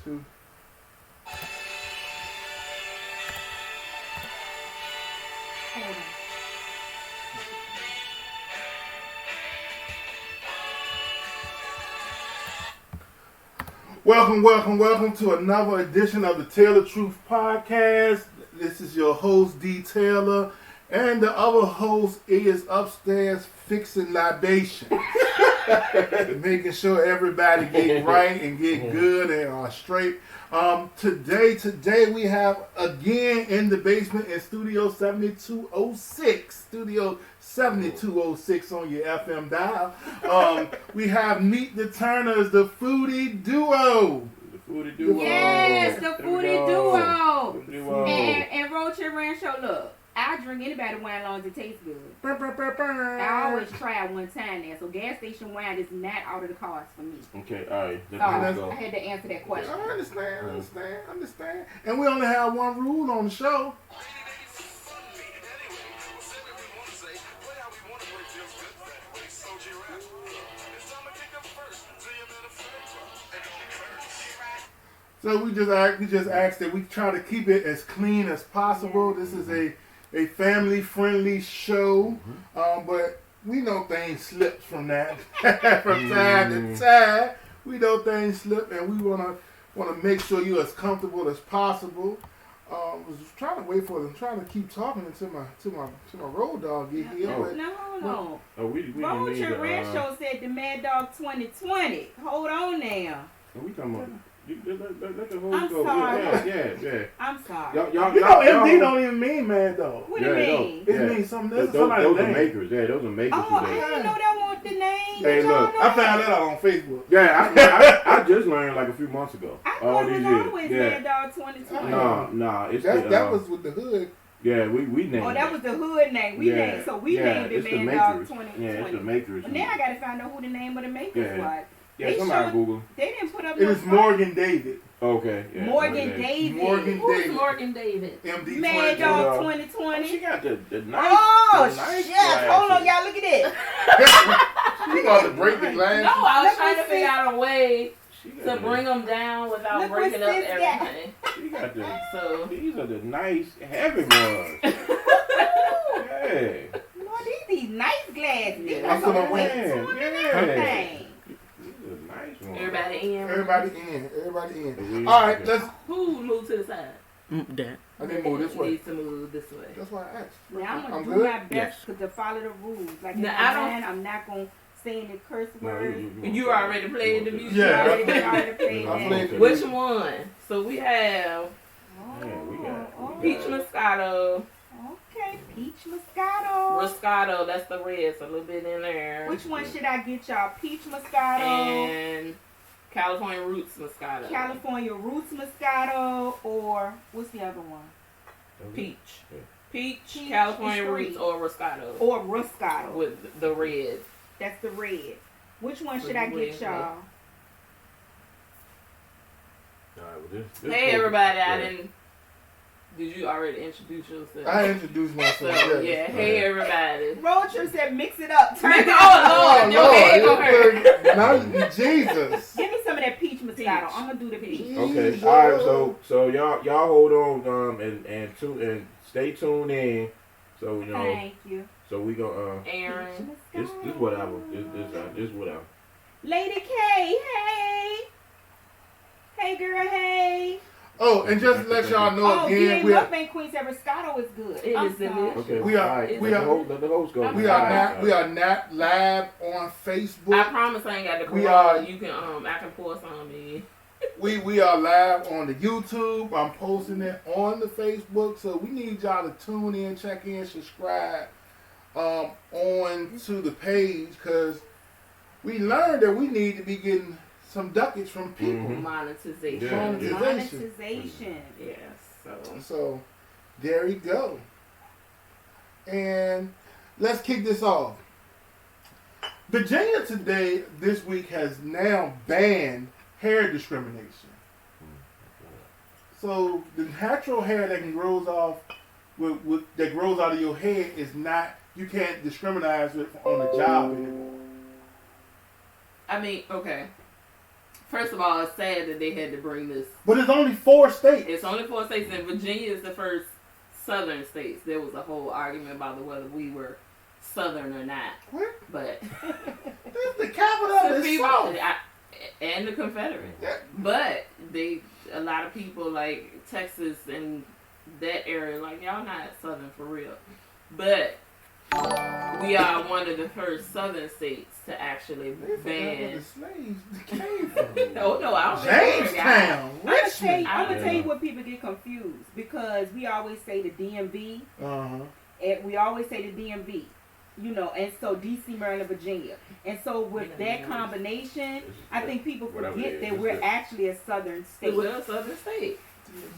2. Hold on. Welcome to another edition of the Tell the Truth podcast. This is your host, D. Taylor, and the other host is upstairs fixing libation. Making sure everybody get right and get good and are straight. Today we have again in the basement in Studio 7206. Studio 7206 on your FM dial. We have Meet the Turners, the Foodie Duo. The Foodie Duo. Yes, the Foodie Duo. Duo. And Roach and Rancho, look, I'll drink anybody wine as long as it tastes good. I always try it one time now, so gas station wine is not out of the cards for me. Okay, all right. So I had to answer that question. I understand. And we only have one rule on the show. So we just asked that we try to keep it as clean as possible. This is a family-friendly show, but we know things slip from that from time to time. We know things slip, and we wanna make sure you're as comfortable as possible. Was trying to wait for them, trying to keep talking until my road dog get here. No. Oh, we Roach and Rancho said the Mad Dog 2020. Hold on now. We talking about. Let the whole I'm go. sorry. Yeah. I'm sorry. Y'all, MD don't even mean Mad Dog. What do you mean? It means something. That's Those somebody's are name. makers. Yeah, those are makers Oh, I today. didn't know that want the name. Hey, Did y'all look, know I that? found that out on Facebook. Yeah, I just learned like a few months ago. I All thought it these was years. always Yeah. Mad Dog 2020. No, it's That was with the hood. Yeah, we named Oh, it. that was the hood name. We named it's it the Mad Dog makers. 2020. Yeah, it's the makers. But now I gotta find out who the name of the makers Yeah. was. Yeah, They somebody showed- Google. They didn't put up It no is Morgan David. Okay. Yeah, Morgan David. Morgan Who's David. Morgan David? MD Mad 2020. Dog Oh, 2020. she got the nice. Oh, the nice shit. glasses. Hold on, y'all. Look at this. You about to break the glass? No, I was Let trying me to figure see. out a way She got to the- bring them down without Look breaking what up sis got. everything. She got the. So, These are the nice, heavy ones. Yeah. Lord, these nice glasses. These Yeah. are some That's what weight I'm to them and wearing. everything. These are nice ones. everybody in. Everybody in. All right, let's. Who moved to the side? That. I didn't move this way. Needs to move this way. That's why I asked. Now, I'm going I'm to do good? my best to follow the rules. Like, in Now, my I don't- mind, I'm not going to say any curse No, words. You already played the music. Yeah, I already I played played that. it. Which one? So we have Yeah, we got- Oh, peach moscato, okay, peach moscato. Moscato, that's the red, so a little bit in there. Which one should I get y'all? Peach moscato, And California roots moscato. California roots moscato, or what's the other one? Peach. Yeah. Peach, Peach California is roots, green. or Roscato. Or Roscato. With the red. That's the red. Which one should With I the get red, y'all? All right, well, this Hey everybody, I yeah. didn't. Did you already introduce yourself? I introduced myself. So, yes. yeah, hey everybody. Roger said mix it up. Turn it Oh, on. Lord, your head gonna hurt. Now, Jesus. Give me some of that peach moscato. Peach. I'm gonna do the peach. Okay, Jesus. all right. So y'all hold on and stay tuned in. So Thank you. so we go Aaron. this whatever this whatever. Lady K, hey. Hey girl, hey. Oh, and just to let y'all know Oh, again, yeah, Mukbang Queen said Roscato is good. It I'm is sorry. delicious. Okay, We are- all right, we let are- the host go. we are not live on I Facebook. promise I ain't got the We corona. are- You can I can pour some in. We are live on the YouTube. I'm posting it on the Facebook, so we need y'all to tune in, check in, subscribe on to the page, because we learned that we need to be getting some ducats from people. Mhm. Monetization. Yeah, yeah. Monetization. Yes. So So there you go. And let's kick this off. Virginia this week has now banned hair discrimination. So the natural hair that grows off that grows out of your head is not, you can't discriminate with on the job anymore. I mean, okay. First of all, it's sad that they had to bring this. But it's only 4 states. It's only 4 states, and Virginia is the first southern states. There was a whole argument about whether we were southern or not. What? But This is the capital of the South. and the Confederate. Yeah. But a lot of people like Texas and that area, like y'all not southern for real. But we are one of the first southern states to actually They forgot where ban. the slaves came from. Oh no, I don't think Jamestown, I'm gonna Richmond. tell you what people get confused because we always say the DMV, Uh-huh. and we always say the DMV, you know, and so DC, Maryland, Virginia, and so with that combination, I think people forget that we're actually a southern state. we're a southern state.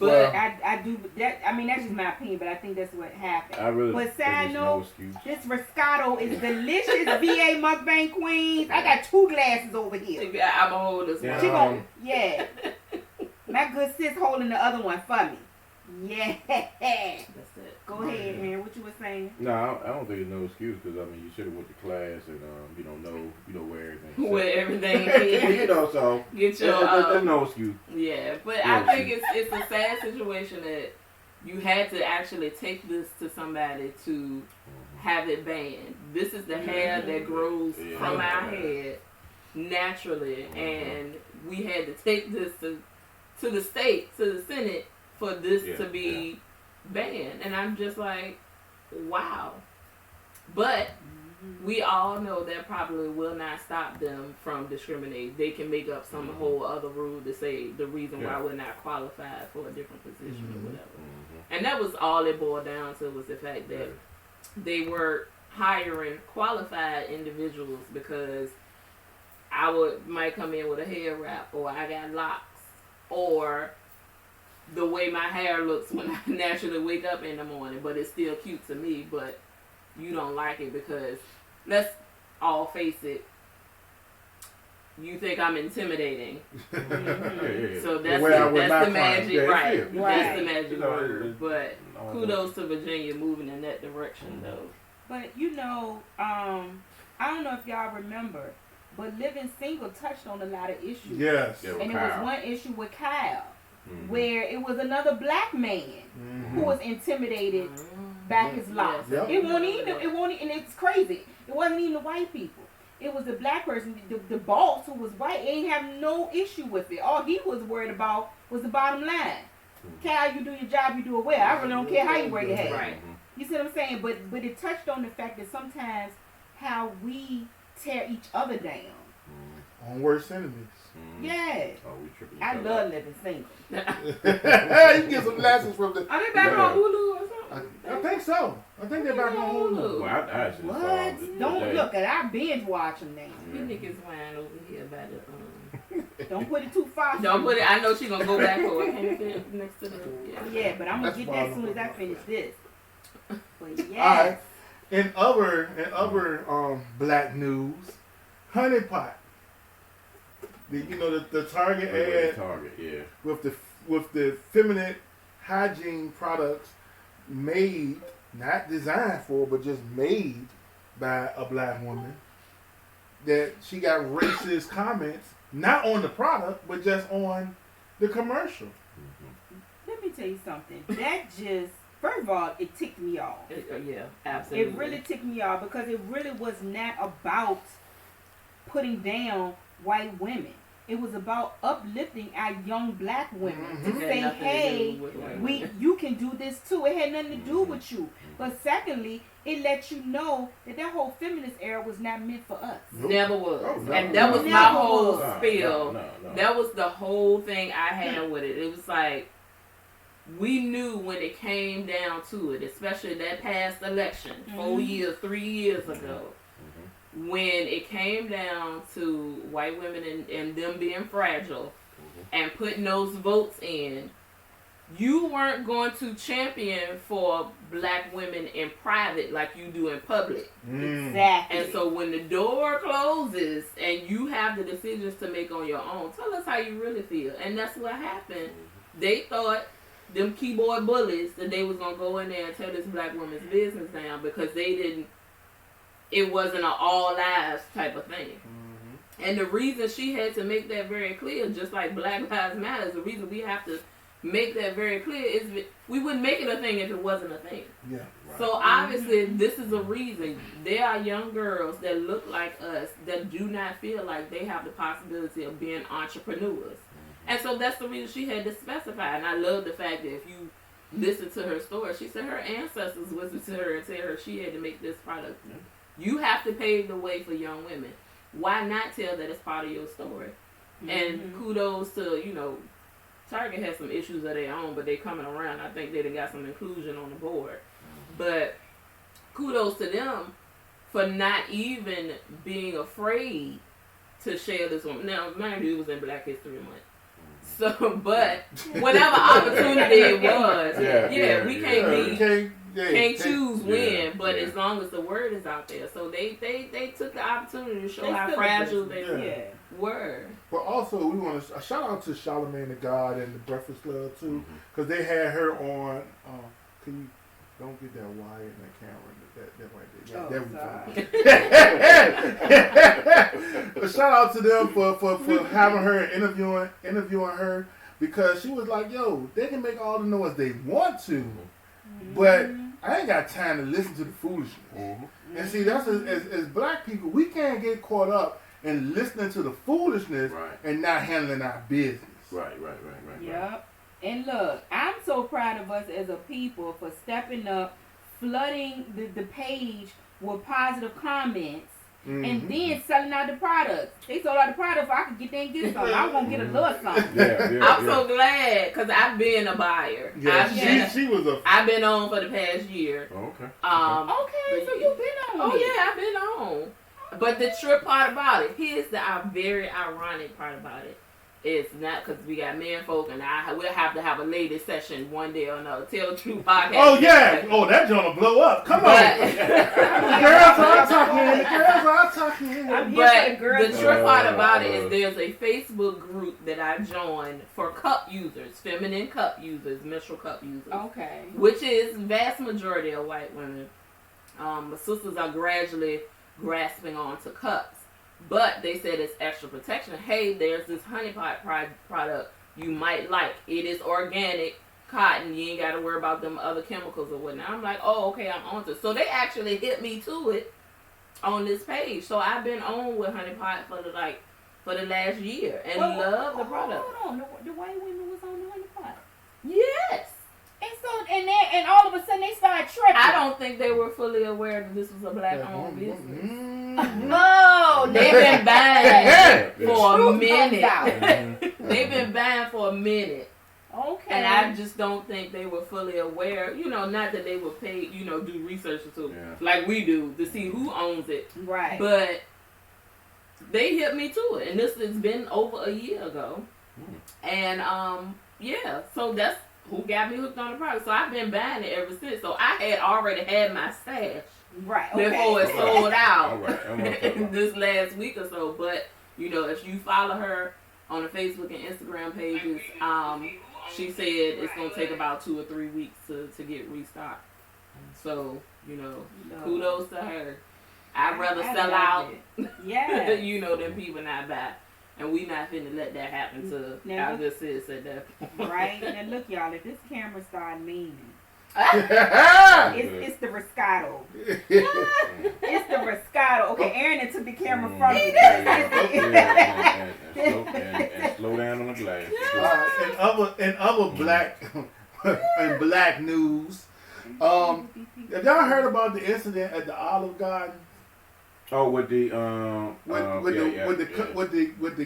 But Well, I do that. I mean, that's just my opinion, but I think that's what happened. I really But think side it's note, no excuse. this Riscotto is delicious. VA mukbang queens. I got 2 glasses over here. I'm a holder. Yeah. She gon' yeah. My good sis holding the other one for me. Yeah. That's it. Go ahead, Aaron. What you were saying? No, I don't think it's no excuse because I mean you should have went to class and know where everything. Where everything you is. know, so Get your there's no excuse. yeah, but I think it's a sad situation that you had to actually take this to somebody to have it banned. This is the hair that grows from our head naturally, and we had to take this to the state, to the Senate, for this to be banned. And I'm just like, wow. But we all know that probably will not stop them from discriminating. They can make up some whole other rule to say the reason why we're not qualified for a different position or whatever. And that was all it boiled down to, was the fact that they were hiring qualified individuals because might come in with a hair wrap, or I got locks, or the way my hair looks when I naturally wake up in the morning, but it's still cute to me, but you don't like it because, let's all face it, you think I'm intimidating. So that's the magic, right? That's the magic word. But kudos to Virginia moving in that direction, though. But you know, I don't know if y'all remember, but living single touched on a lot of issues. Yes. And it was one issue with Kyle, where it was another black man who was intimidated back his life. Yep. It won't even, and it's crazy. It wasn't even the white people. It was the black person, the boss who was white, ain't have no issue with it. All he was worried about was the bottom line. Cal, you do your job, you do it well. I really don't care how you wear your hair. Right. You see what I'm saying? But it touched on the fact that sometimes how we tear each other down. On worst enemies. Yeah. Oh, we tripping. I love living single. You get some lessons from the. Are they back on Hulu or something? I think so. I think they're back on Hulu. Well, I actually saw What? it Don't today. look at I binge watching now. You niggas wine over here by the Don't put it too far. Don't put it. I know she gonna go back for it. Can you fit next to the Yeah, but I'm gonna That's get that as soon as I fine. finish this. But yeah. All right. In other black news, Honey Pot. The Target ad Target, yeah. with the feminine hygiene products made, not designed for, but just made by a black woman. That she got racist comments, not on the product, but just on the commercial. Let me tell you something. That just, first of all, it ticked me off. Yeah, absolutely. It really ticked me off because it really was not about putting down white women. It was about uplifting our young black women to say, hey, you can do this too. It had nothing to do with you. But secondly, it let you know that whole feminist era was not meant for us. Never was. Oh, no. And that was my Never whole was. spiel. No. That was the whole thing I had with it. It was like, we knew when it came down to it, especially that past election, 3 years ago, when it came down to white women and them being fragile and putting those votes in, you weren't going to champion for black women in private like you do in public. Exactly. And so when the door closes and you have the decisions to make on your own, tell us how you really feel. And that's what happened. They thought, them keyboard bullies, that they was going to go in there and tear this black woman's business down because it wasn't an all lives type of thing. And the reason she had to make that very clear, just like Black Lives Matter, the reason we have to make that very clear is we wouldn't make it a thing if it wasn't a thing. Yeah. Right. So obviously, this is a reason. There are young girls that look like us that do not feel like they have the possibility of being entrepreneurs. And so that's the reason she had to specify. And I love the fact that if you listen to her story, she said her ancestors listened to her and tell her she had to make this product. You have to pave the way for young women. Why not tell that it's part of your story? And kudos to, Target has some issues of their own, but they coming around. I think they done got some inclusion on the board. But kudos to them for not even being afraid to share this one. Now, mind you, it was in Black History Month. So, but whatever opportunity it was, we can't choose when, but as long as the word is out there. So they took the opportunity to show how fragile they were. But also, we want to shout out to Charlamagne the God and the Breakfast Club too, because they had her on. Can you don't get that wire in that camera? But shout out to them for having her and interviewing her, because she was like, yo, they can make all the noise they want to, but I ain't got time to listen to the foolishness. And see, that's as black people, we can't get caught up in listening to the foolishness and not handling our business. Right. Yep. And look, I'm so proud of us as a people for stepping up, flooding the page with positive comments, and then selling out the products. They sold out the products so I could get there and get something. I'm going to get a little something. I'm so glad, because I've been a buyer. Yeah, she was I've been on for the past year. Okay. Okay, so you've been on. Oh, yeah, I've been on. But the trip part about it, here's the very ironic part about it. It's not because we got men folk, and we'll have to have a ladies session one day or another. Tell the Truth podcast. Oh yeah, that joint will blow up. Come on, the girls are talking. But the true part about it is there's a Facebook group that I joined for cup users, feminine cup users, menstrual cup users. Okay. Which is vast majority of white women. The sisters are gradually grasping onto cups. But they said it's extra protection. Hey, there's this honey pot product you might like. It is organic cotton. You ain't got to worry about them other chemicals or whatnot. I'm like, oh, okay, I'm on to it. So they actually hit me to it on this page. So I've been on with honey pot for the last year and love the product. Hold on, the white women was on the honey pot. Yes. And so and all of a sudden they started tripping. I don't think they were fully aware that this was a black-owned business. No, they've been buying for a minute. They've been buying for a minute. Okay. And I just don't think they were fully aware. Not that they were paid, do research like we do to see who owns it. Right. But they hit me to it, and this has been over a year ago. And so that's who got me hooked on the product. So I've been buying it ever since. So I had already had my stash before it sold out this last week or so. But, if you follow her on the Facebook and Instagram pages, she said it's going to take about 2 or 3 weeks to get restocked. So, kudos to her. I'd rather sell out, than people not buy. And we not finna let that happen to our good sis at that point. Right? Now look, y'all, if this camera start leaning, it's the Riscato. It's the Riscato. Okay, Aaron took the camera from me. And slow down on the glass. In other black news, have y'all heard about the incident at the Olive Garden? Oh, with the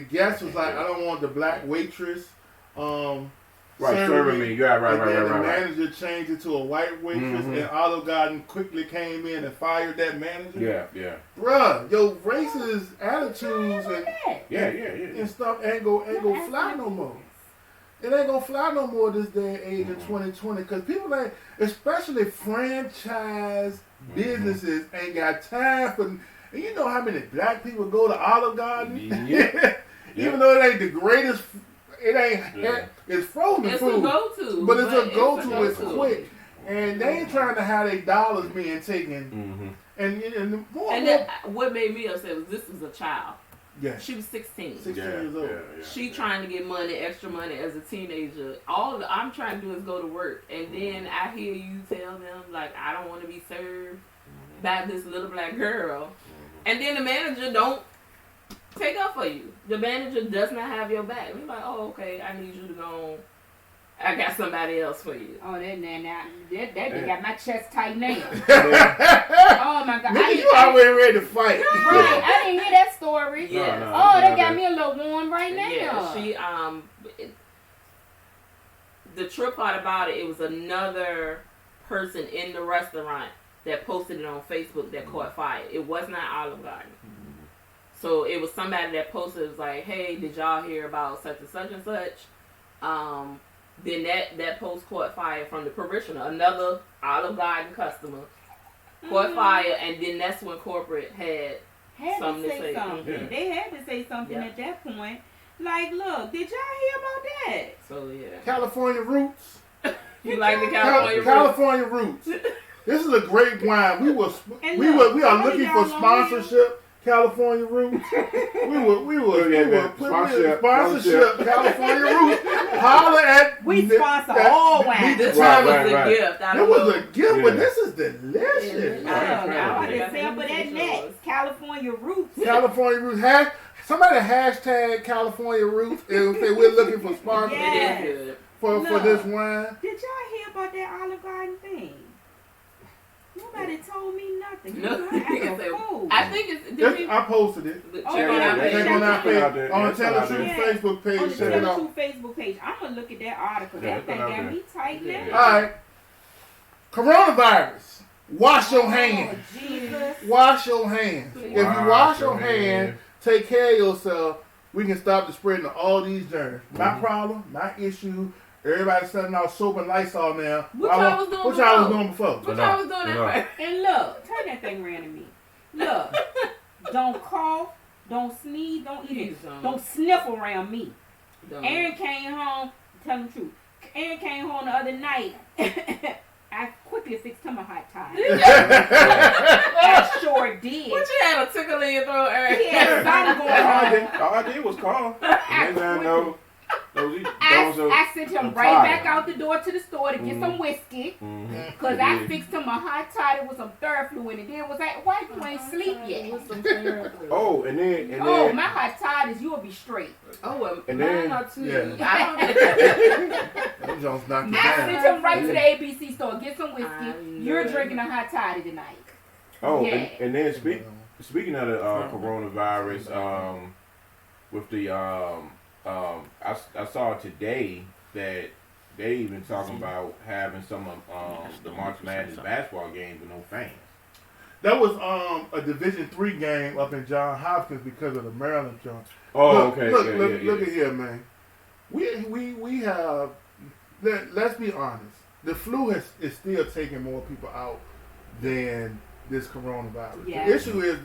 guest was like, I don't want the black waitress. Serving me. Yeah, right. The manager changed it to a white waitress, and Olive Garden quickly came in and fired that manager. Yeah. Bruh, your racist attitudes and stuff ain't gonna fly no more. It ain't gonna fly no more this day and age in 2020, because people ain't, especially franchise businesses, ain't got time for. And you know how many black people go to Olive Garden? Even though it ain't the greatest, it ain't. It's frozen it's food, a go-to, but it's a go-to. It's quick, and they ain't trying to have their dollars being taken. And what made me upset was this was a child. Yeah. She was 16. 16 years old. She trying to get money, extra money as a teenager. All I'm trying to do is go to work. And then I hear you tell them, like, I don't want to be served by this little black girl. And then the manager don't take up for you. The manager does not have your back. We're like, oh, okay, I need you to go. I got somebody else for you. Oh, that got my chest tight now. Oh my God! Nigga, you already ready to fight. Right, I didn't hear that story. Yeah. No, that got me a little warm right now. Yeah, she the trip part about it was another person in the restaurant that posted it on Facebook that caught fire. It was not Olive Garden. So it was somebody that posted, it was like, hey, did y'all hear about such and such and such? Then that post caught fire from the parishioner, another Olive Garden customer caught fire, and then that's when corporate had something to say. Yeah. They had to say something at that point. Like, look, did y'all hear about that? So yeah, California Roots. You like the California Roots? California Roots. This is a great wine. We are looking for sponsorship. California Roots. We were sponsorship. California Roots. Holler at. We sponsor all wine. This time was a gift. It was a gift, but this is delicious. I didn't sample that next. California Roots. California Roots. Somebody hashtag California Roots and say we're looking for sponsorship for this wine. Did y'all hear about that Olive Garden thing? Nobody told me nothing. I think it's. I posted it. Check on our page on the Tell the Truth Facebook page. On the Tell the Truth Facebook page. I'm gonna look at that article. That thing got me tight now. All right. Coronavirus. Wash your hands. Jesus. Wash your hands. If you wash your hands, take care of yourself. We can stop the spreading of all these germs. My problem, my issue. Everybody's setting out soap and Lysol now. What y'all was doing before? What y'all was doing that for? And look, turn that thing around to me. Look, don't cough, don't sneeze, don't sniff around me. Aaron came home, tell the truth. Aaron came home the other night. I quickly fixed him a hot tie. I sure did. What you had a tickle in your throat, Aaron? He had something going on. All I did was call. I sent him right back out the door to the store to get some whiskey. Because I fixed him a hot tie. There was some Theraflu in it. Then was like, why you ain't sleep yet? And my hot tie is you'll be straight. Oh, well, and then, mine are too. I sent him right to the ABC store. Get some whiskey. You're drinking a hot toddy tonight. Oh, yeah. and then speaking of the coronavirus, with the I saw today that they even talking about having some of the March Madness basketball games with no fans. That was a Division III game up in Johns Hopkins because of the Maryland joint. Oh, look, okay. Look at here, man. We have. Let's be honest. The flu is still taking more people out than this coronavirus. Yeah. The issue is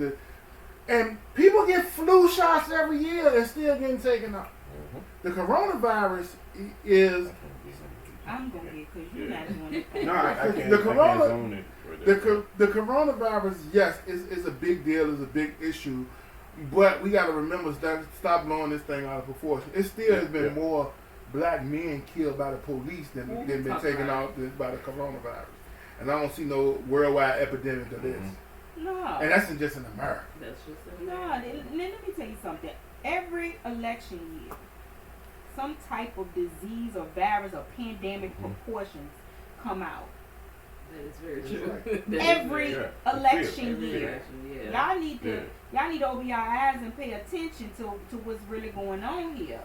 and people get flu shots every year and still getting taken out. The coronavirus is. I'm gonna get because you're not doing it. No, I can't. The coronavirus, yes, is a big deal. Is a big issue, but we got to remember stop blowing this thing out of proportion. It still has been more black men killed by the police than been taken out by the coronavirus, and I don't see no worldwide epidemic of this. No, and that's just in America. That's just let me tell you something. Every election year, some type of disease or virus or pandemic proportions come out. That is very true. Every election year. Y'all need to open your eyes and pay attention to what's really going on here.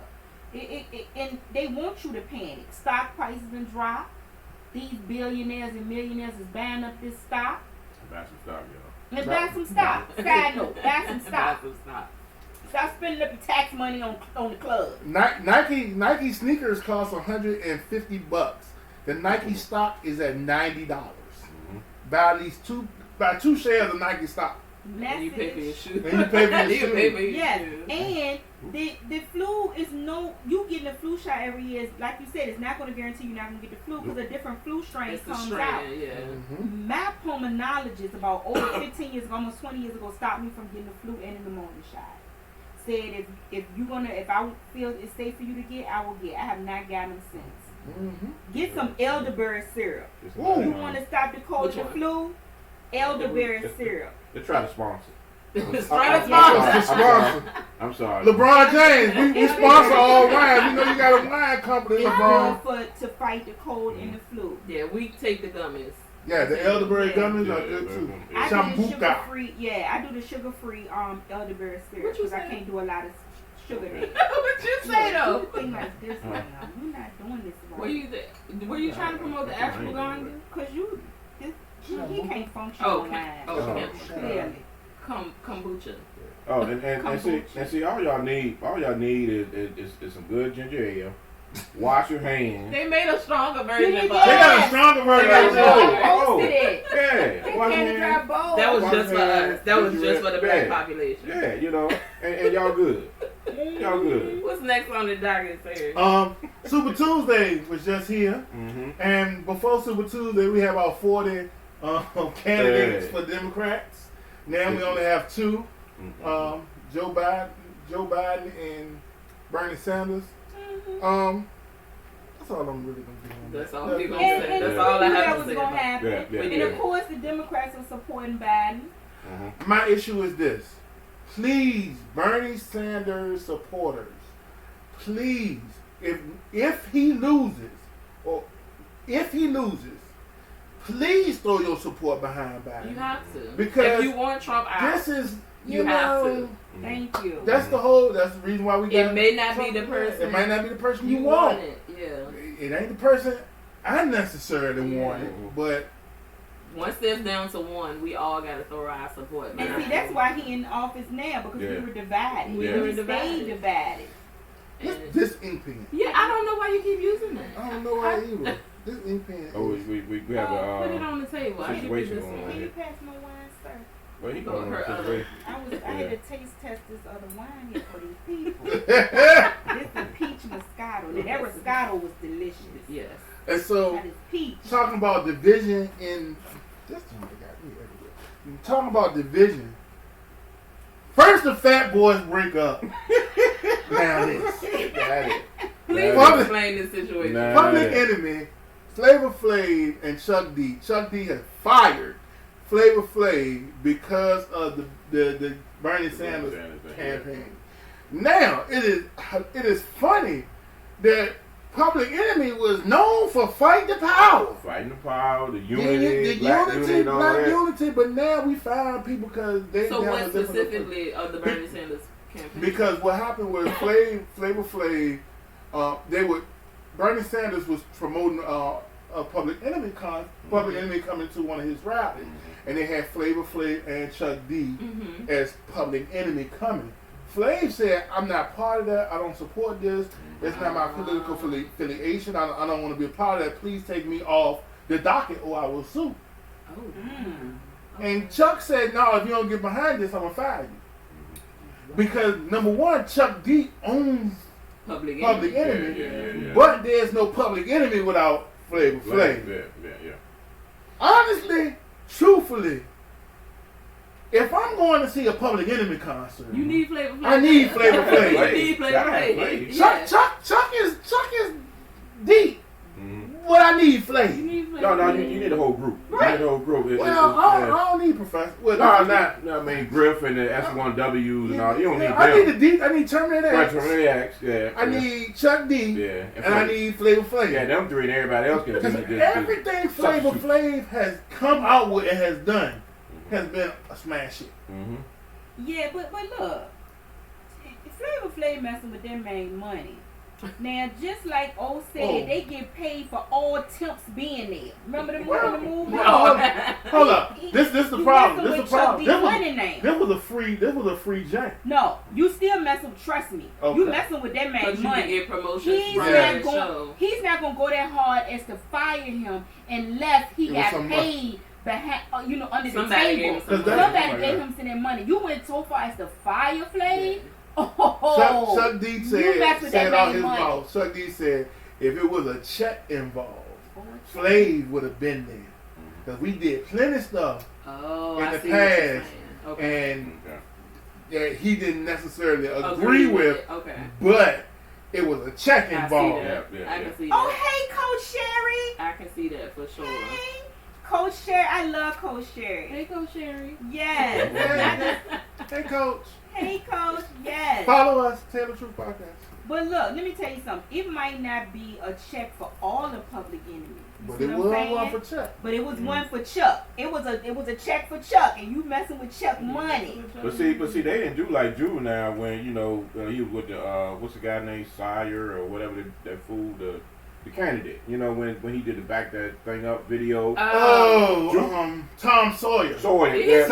And they want you to panic. Stock prices been dropped. These billionaires and millionaires is buying up this stock. Buy some stock, y'all. Let's buy some stock. Side note, buy some stock. Stop spending up your tax money on the club. Nike sneakers cost $150. The Nike stock is at $90. Buy at least two shares of Nike stock. And you pay for your shoes. Yes, and the flu is you getting a flu shot every year. Like you said, it's not going to guarantee you're not going to get the flu because a different flu strain comes out. Yeah. My pulmonologist about over 15 years ago, almost 20 years ago, stopped me from getting the flu and the pneumonia shot. said if I feel it's safe for you to get, I will get. I have not gotten them since. Mm-hmm. Get some elderberry syrup. Ooh. You want to stop the cold and the flu? Elderberry syrup. They're trying to sponsor. I'm sorry. LeBron James, we sponsor all wine. We know you got a wine company, It's LeBron. to fight the cold and the flu. Yeah, we take the gummies. Yeah, the elderberry gummies are good too. I do the Shambuca. sugar-free. Yeah, I do the sugar-free elderberry syrup because I can't do a lot of sugar there. What you say though? Do thing like this right now. You're not doing this right. Were you trying to promote the ashwagandha? Because he can't function Oh, online. clearly. Kombucha. Oh, and see, all y'all need is some good ginger ale. Wash your hands. They made a stronger version. They They got a stronger version. They Wash can't your dry hands. bowl. That was just for us. That was just for the black Yeah. population. Yeah, you know, and y'all good. Y'all good. What's next on the docket, sir? Super Tuesday was just here, and before Super Tuesday, we have about 40 candidates for Democrats. Now we only have 2, Joe Biden and Bernie Sanders. That's all I'm really gonna do. That's all we're gonna say. That's all I have to say. Gonna happen. And of Yeah. course, the Democrats are supporting Biden. My issue is this. Please, Bernie Sanders supporters, please, if he loses, please throw your support behind Biden. You have to. Because if you want Trump out, this is, you have to. Thank you. That's the reason why we got It may not be the person. It might not be the person you want want. it. Yeah. It ain't the person I necessarily wanted, but once there's down to 1, we all got to throw our support. And see, that's why he in office now, because we were divided. Yeah. We stayed divided. this ink pen. Yeah, I don't know why you keep using that. I don't know why either. This ink pen. Oh, we have Put it on the table. I give you situation this going one. on Can you here. pass my wine, sir? Well, he going on a situation. I had to taste test this other wine here for these people. This is peach Moscato. Now, that Moscato was delicious. Yes. And so, That is peach. talking about division in this thing got me everywhere. Talking about division. First, the fat boys break up. Now this. Please Public- explain this situation. Public Enemy, Flavor Flav, and Chuck D. Chuck D has fired Flavor Flav because of the Bernie Sanders campaign. Now it is funny that Public Enemy was known for fighting the power. Fighting the power, the The unity, black unity, but now we find people because they. So have what a different specifically of the Bernie Sanders campaign? Because what happened was Flavor Flav, Bernie Sanders was promoting a Public Enemy coming to one of his rallies, and they had Flavor Flav and Chuck D as Public Enemy coming. Flav said, "I'm not part of that. I don't support this. It's not my political affiliation. I don't want to be a part of that. Please take me off the docket or I will sue." And Chuck said, "No, if you don't get behind this, I'm gonna fire you." Because number one, Chuck D owns Public Enemy, Yeah. but there's no Public Enemy without Flavor Flav. Yeah. Honestly, truthfully, if I'm going to see a Public Enemy concert, You need Flavor Flav. I need Flavor Flav. You need Flavor Flav. Chuck is deep. But I need Flav. You need Flavor No, Flav. you need a whole group. Right. You need a whole group. Well, I don't need Professor. Well, I mean Griff and the S1Ws and all. You don't need them. I need the deep. I need Terminator Right, X. Terminator X, yeah. I need Chuck D. Yeah. And I need Flavor Flav. Yeah, them three and everybody else can Because just everything Flavor Flav has come out with and has done has been a smash hit. Yeah, but look, Flavor Flav messing with them made money. Now, just like O said, they get paid for all temps being there. Remember the movie? Hold up. This the problem. This the problem. This was a free jank. No, you still messing. Trust me, you messing with that man's Because you can money. get promotions He's from not that going. show. He's not going to go that hard as to fire him unless he got paid. Behind, under Somebody the table. Somebody Gave him some money. You went so far as to fire Flav. Oh, Chuck D said out his mouth. Chuck D said if it was a check involved, Flav would have been there because we did plenty of stuff in the past, and that he didn't necessarily agree with, okay, but it was a check involved. I can see that. Oh, hey, Coach Sherry. I can see that for sure. Hey, Coach Sherry. I love Coach Sherry. Hey, Coach Sherry. Yes. Hey, Coach. Hey, Coach. Yes. Follow us, Tell the Truth Podcast. But look, let me tell you something. It might not be a check for all the Public Enemies. But it was one for Chuck. But it was one for Chuck. It was a check for Chuck, and you messing with Chuck money. But see, they didn't do like Juvenile when he was with the what's the guy named Sire or whatever that fool the candidate. When he did the back that thing up video. Tom Sawyer. Sayer.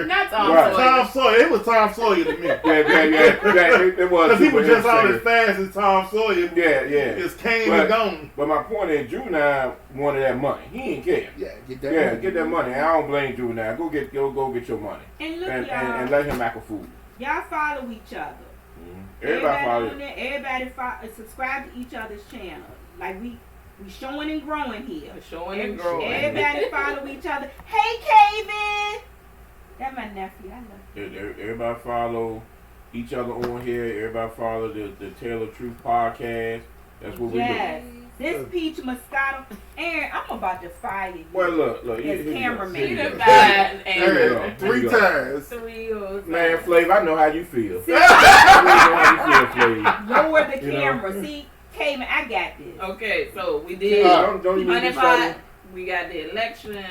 Not Tom Sawyer. Tom Sawyer. It was Tom Sawyer to me. Yeah. It was. Because he was just out as fast as Tom Sawyer. Yeah. Just came and gone. But my point is, Juvenile wanted that money. He didn't care. Yeah, get that money. Get that money. I don't blame Juvenile. Go get your money. And look, and, y'all. and let him act a fool. Y'all follow each other. Everybody follow. Everybody subscribe to each other's channel. Like we showing and growing here. Everybody follow each other. Hey, Kevin. That's my nephew. I love him. Everybody follow each other on here. Everybody follow the Tell the Truth podcast. That's what we do. This peach moscato. Aaron, I'm about to fire you. Well, look. As cameraman. He done fired Aaron. 3 times. 3 or Man, Flav, I know how you feel. I know how you feel, Flav. Lower the camera. See, Kevin, I got this. Okay, so we did. Don't even get started. We got the election,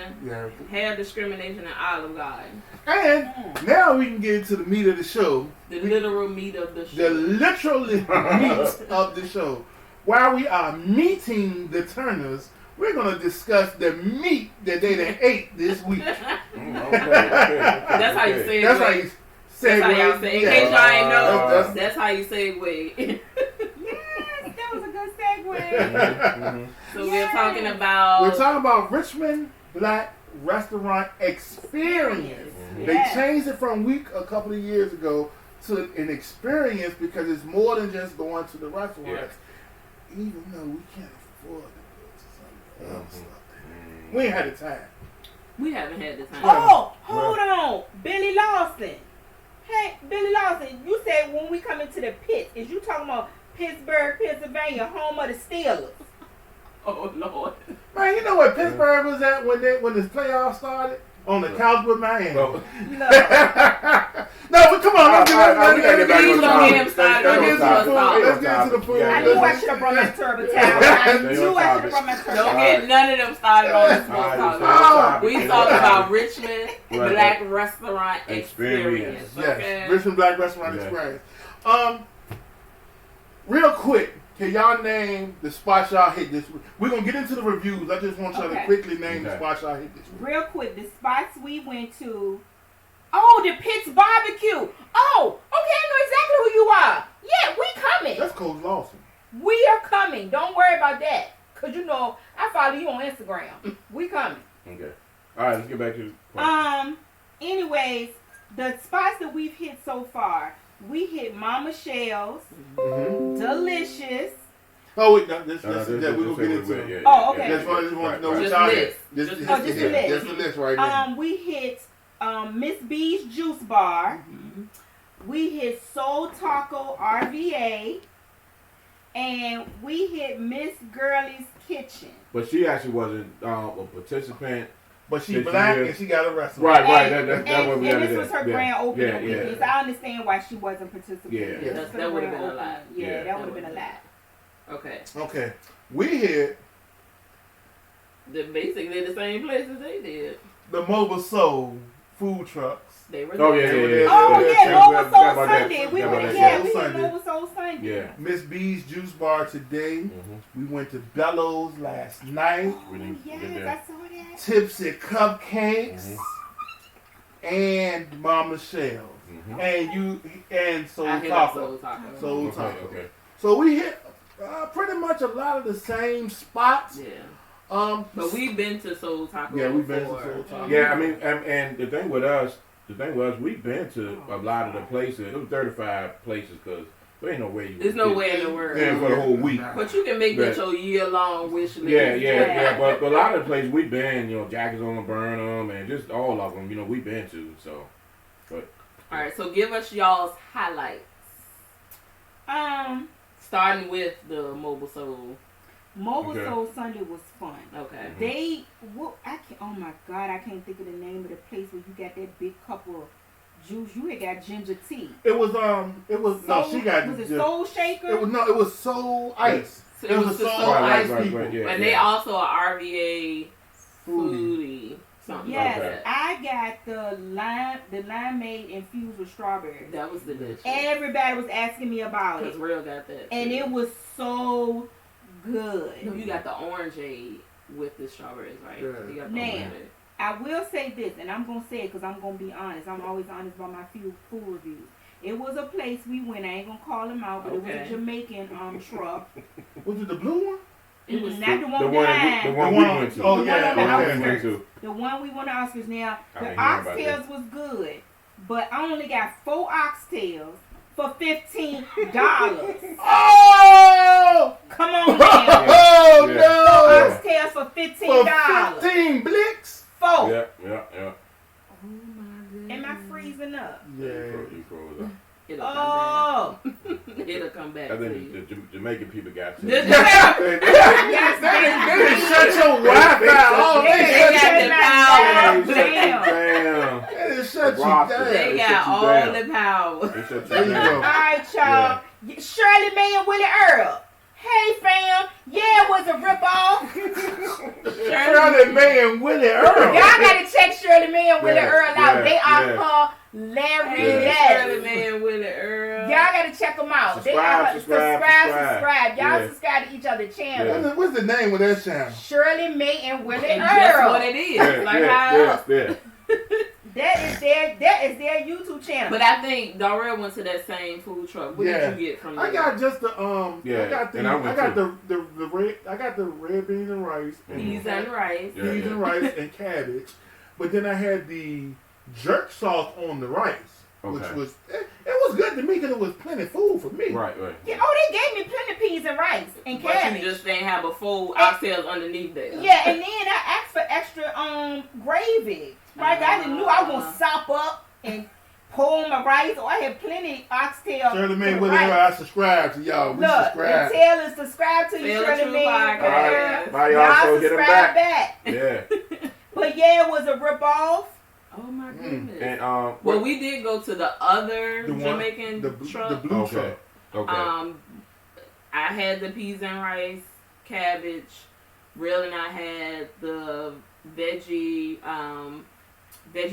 hair discrimination, and Olive Garden. And now we can get into the meat of the show. The literal meat of the show. The literal meat of the show. While we are meeting the Turners, we're going to discuss the meat that they done ate this week. Okay. That's how you say it. That's how you say it. That's how you say it. In case y'all ain't know, that's how you say it. Yes, that was a good segue. So we're talking about Richmond Black Restaurant Experience. Yes. They changed it from week a couple of years ago to an experience because it's more than just going to the restaurants. Yeah. Even though we can't afford to go to some other stuff. We ain't had the time. We haven't had the time. Oh, hold on. Billy Lawson. Hey, Billy Lawson, you said when we come into the pit, is you talking about Pittsburgh, Pennsylvania, home of the Steelers? Oh, Lord. Man, you know where Pittsburgh was at when this playoff started? On the couch with Miami. No. No, but come on. Let's get into the food. I knew I should have brought my turbo towel. Don't get none of them started on the small talk. We talking about Richmond Black Restaurant Experience. Yes, Richmond Black Restaurant Experience. Real quick, can y'all name the spots y'all hit this week? We're going to get into the reviews. I just want y'all to quickly name the spots y'all hit this week. Real quick, the spots we went to. Oh, the Pitts Barbecue. Oh, okay, I know exactly who you are. Yeah, we coming. That's Coach Lawson. We are coming. Don't worry about that. Because, you know, I follow you on Instagram. We coming. Okay. All right, let's get back to the anyways, the spots that we've hit so far, we hit Mama Shell's, Delicious. Oh, wait, no, this we're going to get into it. Yeah, Oh, okay. That's why I just want to know what Just y'all list. hit. Just the list. Just the list right now. We hit Miss B's Juice Bar. We hit Soul Taco RVA. And we hit Miss Girlie's Kitchen. But she actually wasn't a participant. But she's black and she got a restaurant. Right. That's what we got to do. And this was her grand opening. Yeah. So I understand why she wasn't participating. Yeah. That would have been a lot. Yeah, that would have been a lot. Okay. We hit basically the same places they did. the Mobile Soul food trucks. They were Mobile Soul Sunday. We hit Mobile Soul Sunday. Yeah. Miss B's Juice Bar today. We went to Bellows last night. Yes, I saw that. Tipsy Cupcakes and Mama Shell's. And Soul Taco. Soul Taco. Okay. So we hit pretty much a lot of the same spots. Yeah. But we've been to Soul Taco. Yeah, we've been to Soul Taco. Yeah, I mean, and the thing with us, we've been to a lot of the places. It was 35 places because There ain't no way. There's no way in the world. Yeah, for the whole week. But you can make that your year-long wish list. Yeah. But a lot of the places we've been, Jackets on the Burnham and just all of them, we've been to. So, but all right. So give us y'all's highlights. Starting with the Mobile Soul. Soul Sunday was fun. Okay. Oh my God, I can't think of the name of the place where you got that big cup of juice. You had got ginger tea. It was Soul Shaker? It was Soul Ice. So it was the Soul Ice people. Right, and they also are RVA foodie. Something yes, like that. I got the limeade infused with strawberries. That was delicious. Everybody was asking me about it. Because Real got that. And it was so good. No, you got the orangeade with the strawberries, right? Yeah. You got the Now, orangeade. I will say this, and I'm going to say it because I'm going to be honest. I'm always honest about my food reviews. It was a place we went. I ain't going to call them out, but it was a Jamaican truck. Was it the blue one? It was not the one we went to. Oh, yeah. The one we went to Oscars. Now, the oxtails was good, but I only got 4 oxtails for $15. Oh! Come on now. Oh, yeah. no! 4 oxtails for $15. For 15 blicks? 4. Yeah. Oh my goodness. Am I freezing up? Yeah. You froze up. It'll come back. It'll come back. I think the Jamaican people got to. They didn't shut your Wi-Fi off. They got the power. Damn. They didn't shut you down. They got all the power. There you go. All right, y'all. Shirley Mae and Willie Earl. Hey, fam. Yeah, it was a ripoff. Shirley Mae and Willie Earl. Y'all got to check Shirley Mae and Willie Earl out. They are hilarious. Shirley Mae and Willie Earl. Y'all got to check them out. Subscribe. Y'all subscribe to each other's channel. What's the name of that channel? Shirley Mae and Willie Earl. That's what it is. Yeah. That is their YouTube channel. But I think Darrell went to that same food truck. What did you get from there? I got just the I got the red beans and rice. Peas and rice. Peas and rice and cabbage. But then I had the jerk sauce on the rice. Which was it was good to me because it was plenty of food for me. Right. Yeah, they gave me plenty of peas and rice and cabbage. But you just didn't have a full oxtails underneath there. Yeah, and then I asked for extra gravy. Right, I knew I was gonna sop up and pour my rice. I had plenty oxtail. Shirley Mae, whatever. I subscribe to y'all. We subscribe. Tell us subscribe to you, Shirley Mae. Y'all hit them back. Yeah. But yeah, it was a ripoff. Oh my goodness. And well, we did go to the other Jamaican truck. The blue truck. Okay. I had the peas and rice, cabbage. Real and I had the veggie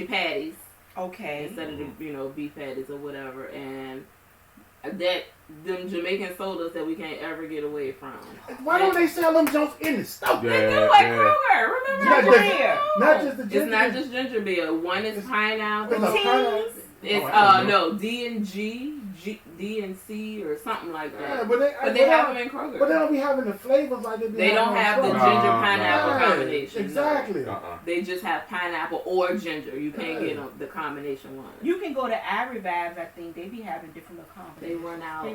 patties. Okay. Instead of the beef patties or whatever, and that them Jamaican sodas that we can't ever get away from. Why don't they sell them jokes in the store? They do at Kroger. Remember not just the ginger. It's not just ginger beer. One is pineapple. It's D and C or something like that. Yeah, but they have them in Kroger. But they don't be having the flavors like they don't have the ginger pineapple combination. Exactly. No. They just have pineapple or ginger. You can't get the combination one. You can go to Ivory Vibes. I think they be having different combinations. They run out.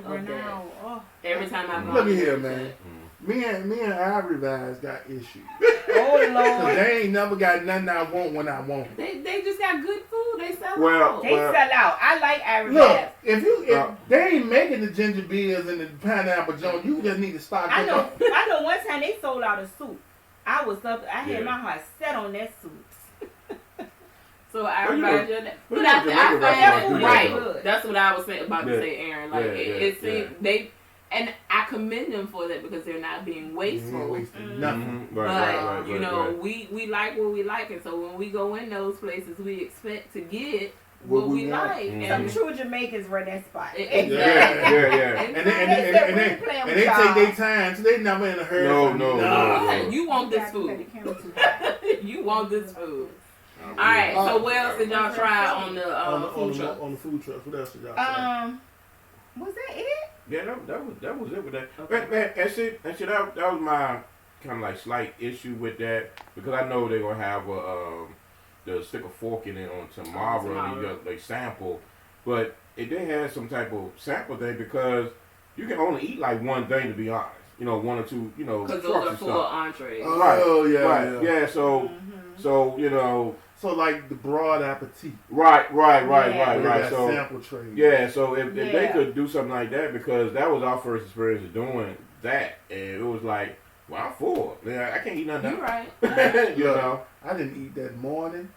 Oh. Every time I go. Look at here, man. Me and Ivory Vibes got issues. Oh Lord. They ain't never got nothing I want when I want it. They just got good food. They sell out. They sell out. I like Ivory Vibes. Look, if they ain't making the ginger beers and the pineapple joint, you just need to stock I know one time they sold out a soup. I had my heart set on that soup. So I remind you that. But I find that food right. That's what I was about to say, Aaron. Like it seems they. And I commend them for that because they're not being wasteful. Nothing. But we like what we like, and so when we go in those places, we expect to get what we like. Some true Jamaicans were that spot. Exactly. Yeah. And they take their time, so they never in a hurry. No. You want this food. You want this food. All right. So what else did y'all try on the food truck? On the food truck. What else did y'all try? Was that it? Yeah, that was it with that. Okay. Man, that was my kind of like slight issue with that because I know they're gonna have the stick a fork in it on tomorrow. And they sample, but if they had some type of sample thing because you can only eat like one thing, to be honest. You know, one or two, you know, because trucks those are and full stuff. entrees. Oh, yeah. Right. Yeah. So, you know. So like the broad appetit. Right. That So sample trade. yeah. So if they could do something like that, because that was our first experience of doing that, and it was like, well, I'm full. Yeah, I can't eat nothing. You right. You know. I didn't eat that morning.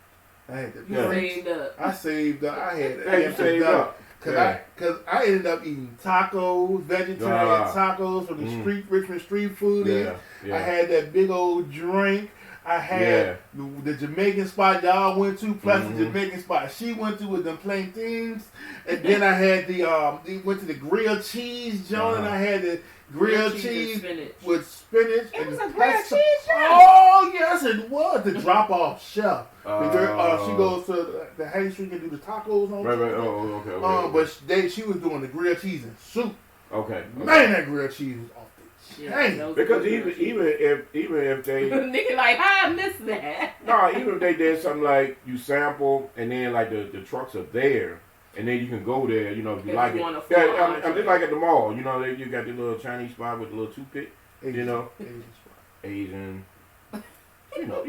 I had to saved up. I saved up. I had you saved up. Cause I ended up eating tacos, vegetarian tacos from the Richmond street foodies. Yeah. I had that big old drink. I had the Jamaican spot y'all went to, plus the Jamaican spot she went to with them plantains. And then I had they went to the grilled cheese joint, and I had the grilled cheese with spinach. It was and a grilled cheese joint? Oh, yes, it was. The drop-off chef. She goes to the Hay Street and do the tacos on Right. Oh, okay. But she was doing the grilled cheese and soup. Okay. Man, that grilled cheese was off the chain. Because even if they nigga like, how I missed that? No, even if they did something like you sample and then like the trucks are there and then you can go there, you know, if you like it. I'm just like at the mall, you know, you got the little Chinese spot with the little toothpick, you know, Asian. You know,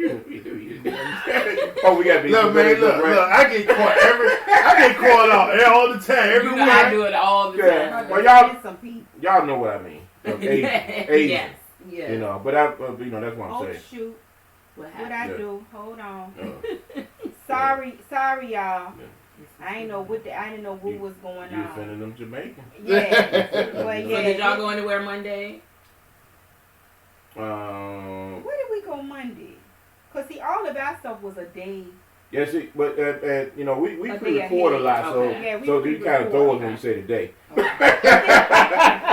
oh, we got to be. Look, man, look, I get caught out all the time. Every week I do it all the time. Well, y'all know what I mean. Asian. Yes. You know, but you know, that's what I'm saying. Oh shoot! What I do? Hold on. Sorry, y'all. Yeah. I didn't know what was going You on. offending them Jamaican. Yeah. But So did y'all go anywhere Monday? Where did we go Monday? Cause see, all of our stuff was a day. Yeah, see, but you know, we A pre-record a lot, Okay. so you kind of throw us when you say today.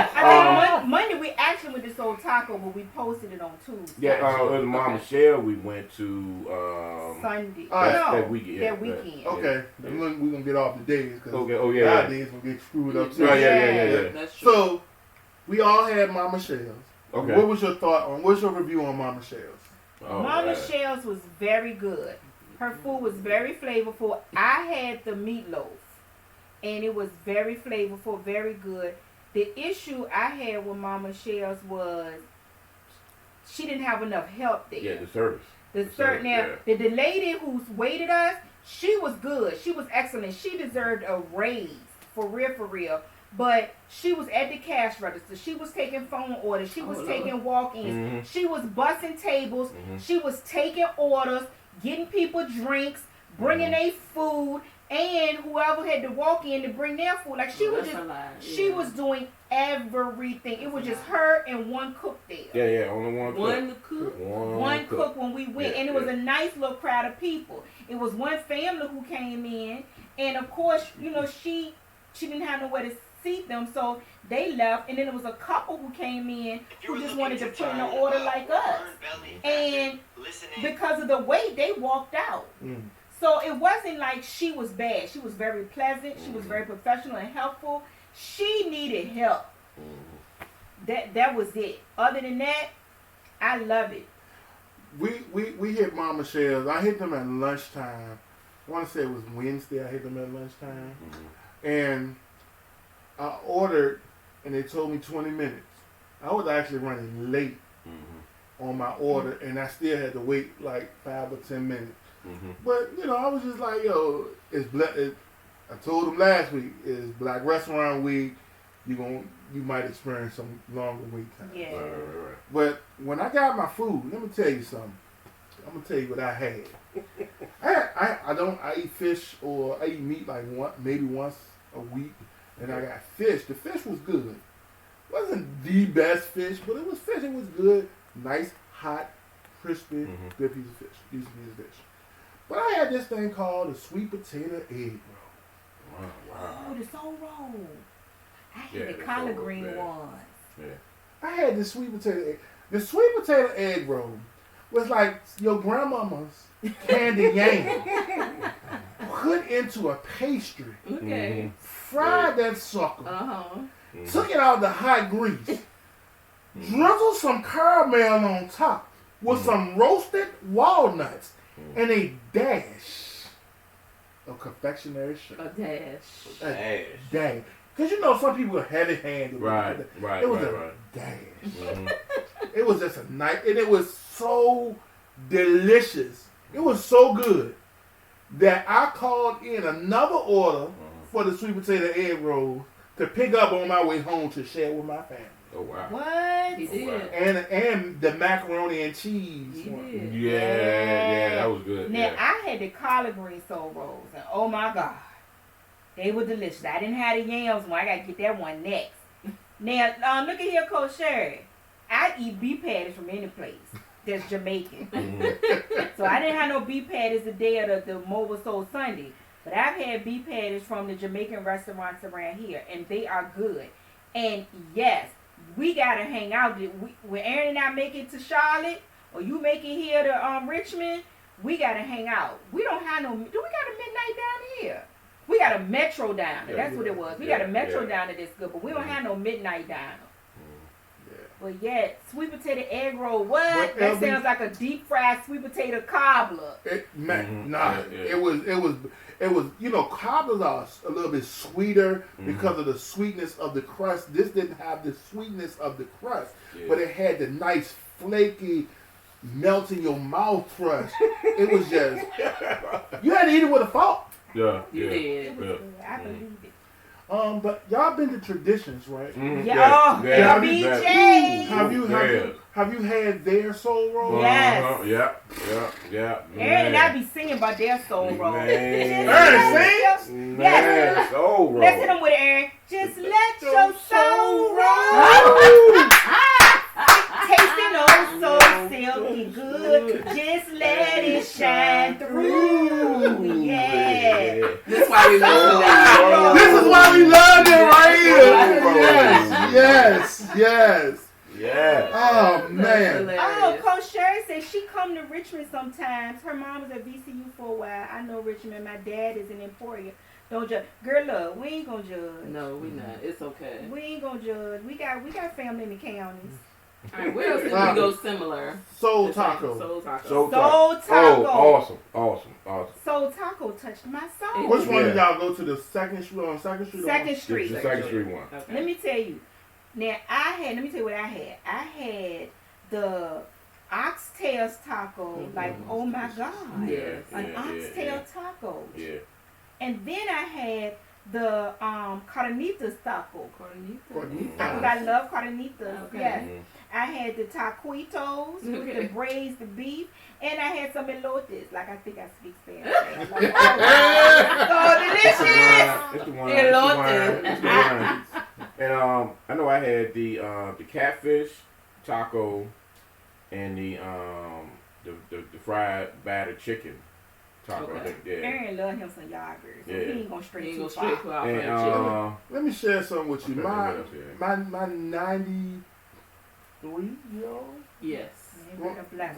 I think Monday we actually went to Soul Taco, but we posted it on Tuesday. Yeah, it was Mama Michelle. We went to Sunday. that weekend. That weekend. Okay, we're gonna get off the days because nowadays we'll get screwed up too. Yeah. That's true. So we all had Mama Michelle's. Okay. What was your thought on? What's your review on Mama Michelle's? Mama Michelle's was very good. Her food was very flavorful. I had the meatloaf, and it was very flavorful, very good. The issue I had with Mama Michelle's was she didn't have enough help there. Yeah, the service. The lady who waited us, she was good. She was excellent. She deserved a raise, for real. But she was at the cash register. She was taking phone orders. She was taking walk-ins. Mm-hmm. She was bussing tables. Mm-hmm. She was taking orders, getting people drinks, bringing their food, and whoever had to walk in to bring their food. Like she was she was doing everything. It was just her and one cook there. Yeah, only one cook. One cook when we went, and it was a nice little crowd of people. It was one family who came in, and of course, you know, she didn't have nowhere to seat them, so they left, and then there was a couple who came in who just wanted to put in an order like us, and because of the wait, they walked out. So it wasn't like she was bad. She was very pleasant. She was very professional and helpful. She needed help. That was it. Other than that, I love it. We hit Mama Michelle's. I hit them at lunchtime. I want to say it was Wednesday. I hit them at lunchtime, and I ordered, and they told me 20 minutes. I was actually running late on my order, and I still had to wait like 5 or 10 minutes. But, you know, I was just like, yo, I told them last week, it's Black Restaurant Week. You might experience some longer wait time. Yeah. Right. But when I got my food, let me tell you something. I'm going to tell you what I had. I eat fish or I eat meat like maybe once a week. And I got fish. The fish was good. Wasn't the best fish, but it was fish. It was good. Nice, hot, crispy, good piece of fish. Decent piece of fish. But I had this thing called the sweet potato egg roll. Wow. Oh, the soul roll. I had the collard green ones. Yeah. I had the sweet potato egg. The sweet potato egg roll was like your grandmama's candy yam put into a pastry. Okay. Fried that sucker. Took it out of the hot grease. Drizzled some caramel on top with some roasted walnuts and a dash of confectionery sugar. A dash. A dash. Because you know some people are heavy-handed. Right. It was a dash. It was just a night, and it was so delicious. It was so good that I called in another order for the sweet potato egg rolls to pick up on my way home to share with my family. Oh wow! What? He did. And the macaroni and cheese He one. did. Yeah, that was good. Now I had the collard green soul rolls, and oh my god, they were delicious. I didn't have the yams one. I gotta get that one next. Now, look at here, Coach Sherry. I eat beef patties from any place that's Jamaican. So I didn't have no beef patties the day of the Mobile Soul Sunday. But I've had beef patties from the Jamaican restaurants around here, and they are good. And yes, we gotta hang out. When Aaron and I make it to Charlotte, or you make it here to Richmond, we gotta hang out. We don't have no. Do we got a midnight down here? We got a metro down there. That's what it was. We got a metro down there that's good, but we don't have no midnight down there. But yet, sweet potato egg roll, what? That sounds like a deep fried sweet potato cobbler. It was, you know, cobblers are a little bit sweeter because of the sweetness of the crust. This didn't have the sweetness of the crust, but it had the nice flaky, melt in your mouth crust. It was just, you had to eat it with a fork. Yeah, you did. It was good. I believe it. But y'all been to Traditions, right? LBJ. Have you had their soul roll? Yes. Yeah. Aaron and I be singing about their soul roll. Aaron sings? Yes. Soul roll. Let's hit them with it, Aaron. Just let your soul roll. Tasting oh so silky good. Just let it shine through. Yeah. This is why we love it. This is why we love it right here. Yes. Oh man. Oh, Coach Sherry said she come to Richmond sometimes. Her mom was at VCU for a while. I know Richmond. My dad is in Emporia. Don't judge. Girl, look, we ain't gonna judge. No, we not. It's okay. We ain't gonna judge. We got family in the counties. All right, where else did we go similar? Soul Taco. Soul Taco. Soul Taco. Oh, awesome. Soul Taco touched my soul. Which one did y'all go to? The Second Street on Second Street? Second Street. The Second Street one. Okay. Let me tell you. Now let me tell you what I had. I had the oxtails taco. Like, oh my God. Yes. An oxtail taco. Yeah. And then I had the carnitas taco. Carnitas. Because I love carnitas. Okay. Yes. I had the taquitos with the braised beef, and I had some elotes. Like, I think I speak Spanish. So delicious. It's the one. Elotes. And I know I had the catfish taco and the fried battered chicken taco. Okay. I think, yeah. Aaron love him some yogurt, so he ain't gonna stray too straight far. And Let me share something with you. okay, My 93-year-old Yes.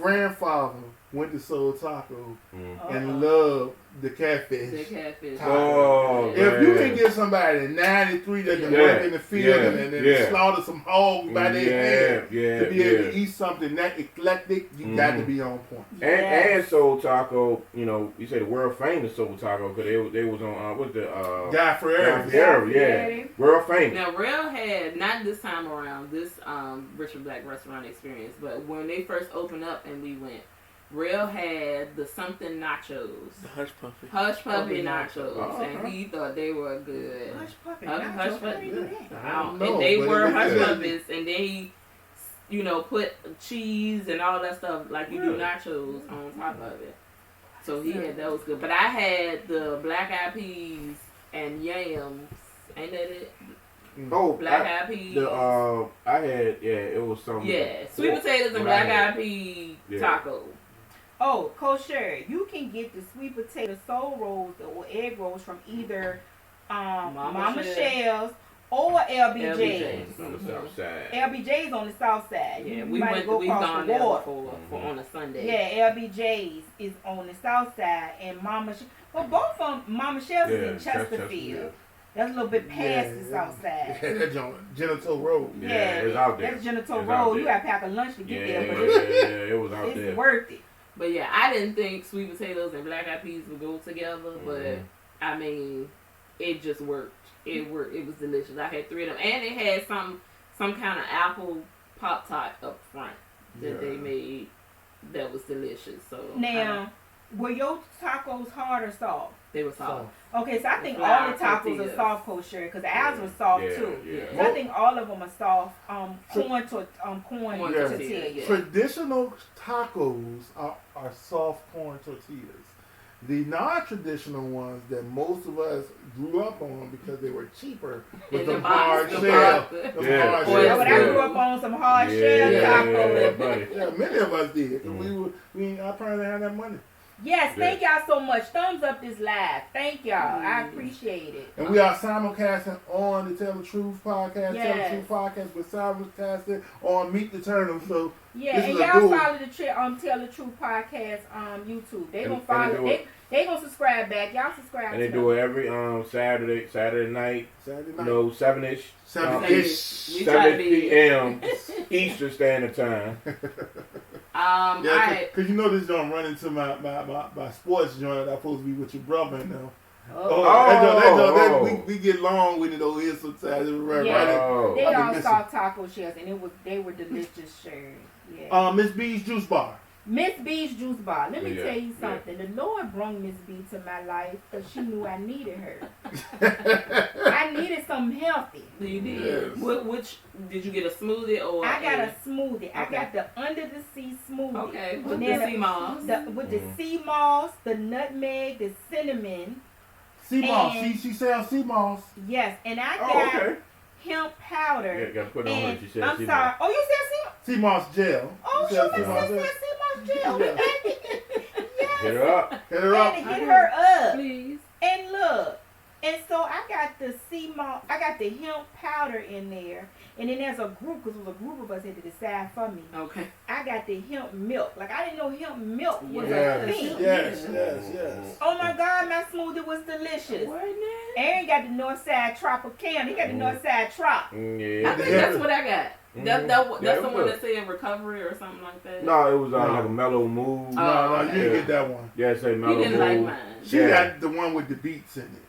grandfather went to Soul Taco Mm. and loved the catfish. The catfish. Oh, If you can get somebody at 93 that can work in the field and slaughter some hogs by their hand to be able to eat something that eclectic, you got to be on point. And Soul Taco, you know, you say the world famous Soul Taco because they was on what's the Guy Fieri. yeah, world famous. Now Rail had, not this time around, this Richard Black restaurant experience, but when they first opened up and we went, Rail had the something nachos. The Hush Puppy nachos. And he thought they were good. Hush Puppy Hush nachos. Puppy. I don't know, And they but were it Hush was good. Puppies, and they, you know, put cheese and all that stuff like you do nachos on top of it. So he had, that was good. But I had the black eyed and yams. Ain't that it? Oh, Black eyed peas. I had it was something. Yeah, sweet potatoes and black eyed pea taco. Oh, Coach Sherry, you can get the sweet potato soul rolls or egg rolls from either Mama Shell's or LBJ's. On the south side. LBJ's on the south side. Yeah, we've gone there before on a Sunday. Yeah, LBJ's is on the south side, and well, both of them, Mama Shell's is in Chesterfield. That's a little bit past the south side. That's on Genital Road. Yeah, it's out there. That's Genital Road. You got to pack a lunch to get there, but it was out there. It's worth it. But yeah, I didn't think sweet potatoes and black eyed peas would go together, but I mean, it just worked. it was delicious. I had 3 of them, and it had some kind of apple Pop-Tart up front that they made that was delicious. So now, were your tacos hard or soft? They were soft. Okay, so I think all the tacos are soft, Coach Sherry, because ours were soft too. Yeah. So I think all of them are soft. Corn tortillas. Yeah. Traditional tacos are soft corn tortillas. The non-traditional ones that most of us grew up on because they were cheaper was the hard shell. When I grew up on some hard shell tacos. Yeah, many of us did. I probably didn't have that money. Yes, thank y'all so much. Thumbs up this live. Thank y'all. I appreciate it. And we are simulcasting on the Tell the Truth podcast. Yes. Tell the Truth podcast. We're simulcasting on Meet the Turtle. So yeah, and y'all follow the Tell the Truth podcast YouTube. They gonna follow. They gonna subscribe back. Y'all subscribe. And they do it every Saturday night. No, 7-ish. 7 p.m. Eastern Standard Time. Because you know this don't run into my sports joint that I'm supposed to be with your brother and them. We get long with it over here sometimes. They all soft taco shells, and they were delicious. Sure. Yeah. Miss B's Juice Bar. Miss B's Juice Bar. Let me tell you something. The Lord brought Miss B to my life because she knew I needed her. I needed something healthy. You did. Yes. Which did you get a smoothie or? I got a smoothie. Okay. I got the under the sea smoothie. Okay. With the sea moss. With the sea moss, the nutmeg, the cinnamon. Sea moss. She sells sea moss. Yes, and I got hemp powder. Yeah, gotta put it on her. She said I'm sorry. Oh, you said sea moss? Sea moss gel. Oh, she said sea moss gel. Yes. Hit her up. Hit her up. Hit her up. Please. And look. And so I got the sea moss, I got the hemp powder in there. And then there's a group, because it was a group of us had to decide for me. Okay. I got the hemp milk. Like, I didn't know hemp milk was a thing. Yes. Oh my God, my smoothie was delicious. Aaron got the Northside Tropicana. He got the Northside Trop. Yeah. I think that's what I got. That's the one that said recovery or something like that. No, it was like a mellow mood. No, you didn't get that one. Yeah, it said mellow mood. You didn't like mine. She got the one with the beets in it.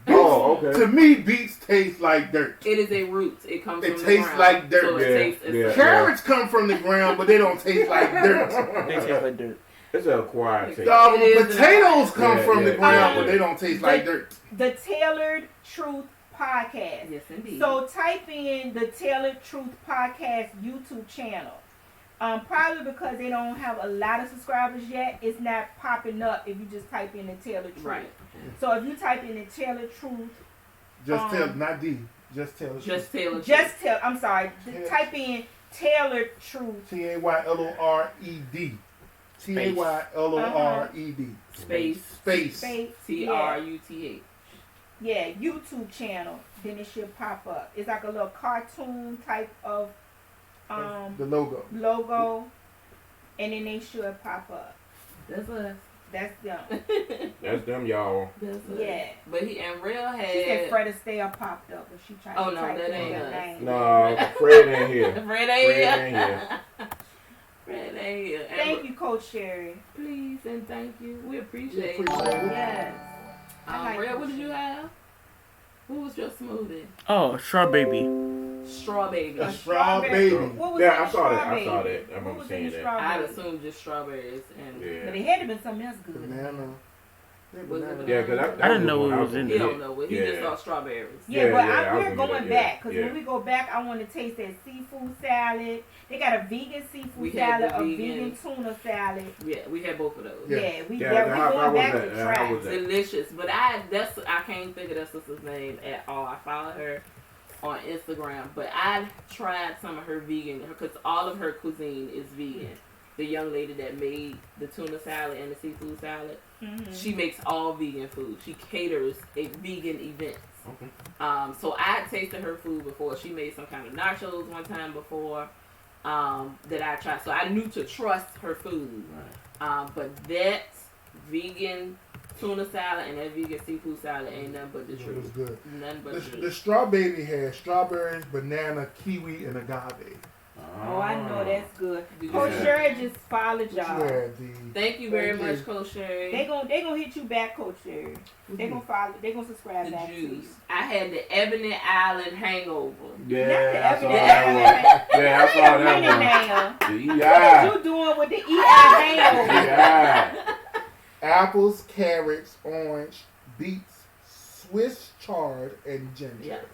Oh, okay. To me, beets taste like dirt. It is a root. It comes from the ground. It tastes like dirt. So it tastes Carrots come from the ground, but they don't taste like dirt. They taste like dirt. It's an acquired taste. Potatoes come from the ground, but they don't taste like dirt. The Tailored Truth Podcast. Yes, indeed. So type in the Tailored Truth Podcast YouTube channel. Probably because they don't have a lot of subscribers yet, it's not popping up if you just type in the Tailored Truth. Right. So if you type in the Tailored Truth, not D, just Tailored Truth. I'm sorry. Type in Tailored Truth. TAYLORED. TAYLORED. Space. TRUTH. Yeah, YouTube channel. Then it should pop up. It's like a little cartoon type of the logo, and then they should pop up. That's us. That's them. That's them, y'all. That's us. Yeah. But and Real had. She said Fred Astaire popped up, but she tried to type that in ain't her us. name. No, Fred ain't here. Fred ain't here. Fred ain't here. Thank you, Coach Sherry. Please and thank you. We appreciate it. Yes. Real, what did you have? What was your smoothie? Oh, Straw Baby. Straw Baby. A straw baby. I saw that. I remember seeing that. I'd assume just strawberries and. But it had to be something else good. Banana. Yeah, because I didn't know what was in it. He don't know it. He just saw strawberries. We're going back because when we go back, I want to taste that seafood salad. They got a vegan seafood salad, a vegan tuna salad. Yeah, we had both of those. Yeah, we going back to try. Delicious, but I can't think of that sister's name at all. I follow her on Instagram, but I tried some of her vegan because all of her cuisine is vegan. The young lady that made the tuna salad and the seafood salad, she makes all vegan food. She caters a vegan events. Okay. So I had tasted her food before. She made some kind of nachos one time before that I tried. So I knew to trust her food. Right. But that vegan tuna salad and that vegan seafood salad ain't nothing but the truth. It was good. Nothing but the truth. The straw baby had strawberries, banana, kiwi, and agave. Oh, I know that's good. Yeah. Coach Sherry just followed y'all. Thank you very much, Coach Sherry. They gonna hit you back, Coach Sherry. They gonna follow. They gonna subscribe The back juice. to you. I had the Ebony Island hangover. Yeah, I saw Ebony that one. Yeah, I saw that now. one. The What you doing with the EI hangover? Yeah. Apples, carrots, orange, beets, Swiss chard, and ginger. Yes.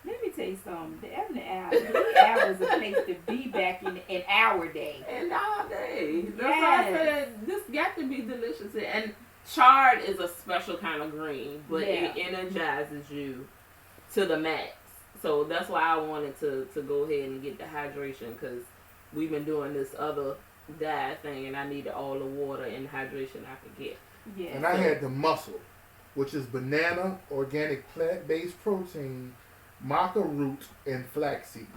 Let me tell you something. The Ebony Island, the Island was a place to be back in our day. And all day. That's Yes. why I said this got to be delicious. And chard is a special kind of green, but it energizes you to the max. So that's why I wanted to go ahead and get the hydration, because we've been doing this other diet thing, and I needed all the water and hydration I could get. Yeah. And I had the muscle, which is banana, organic plant-based protein, maca root, and flaxseed.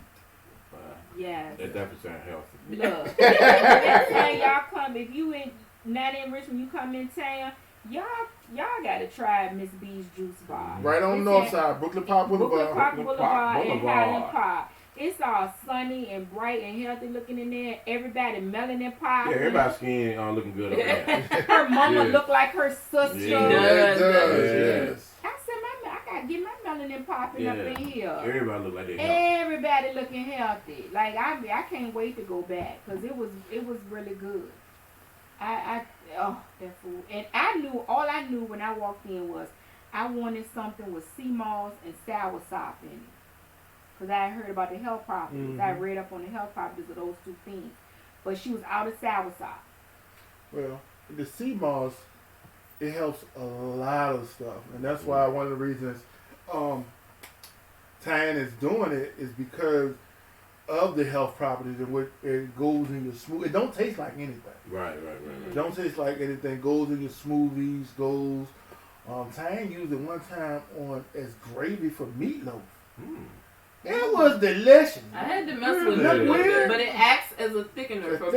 Yes. That definitely sounds healthy. Look, next time y'all come, if you not in Richmond, you come in town, y'all gotta try Miss B's Juice Bar. Right on the north side, Brooklyn Park Boulevard. Brooklyn Park Boulevard and Boulevard. Highland Park. It's all sunny and bright and healthy looking in there. Everybody melanin popping. Yeah, everybody's skin looking good up there. Her mama Yeah. look like her sister. Yeah. It does, Yeah. yes. I said, I gotta get my melanin popping up in here. Everybody look like they healthy. Everybody looking healthy. Like I can't wait to go back because it was really good. That food. And all I knew when I walked in was I wanted something with sea moss and soursop in it. Because I had heard about the health properties. Mm-hmm. I read up on the health properties of those two things. But she was out of soursop. Well, the sea moss, it helps a lot of stuff. And that's why one of the reasons Tyan is doing it is because of the health properties and what it goes in your smoothie. It don't taste like anything. Right. It don't taste like anything. Goes in your smoothies, goes. Tyan used it one time as gravy for meatloaf. It was delicious. I had to mess with Really? it, Weird. but it acts as a thickener for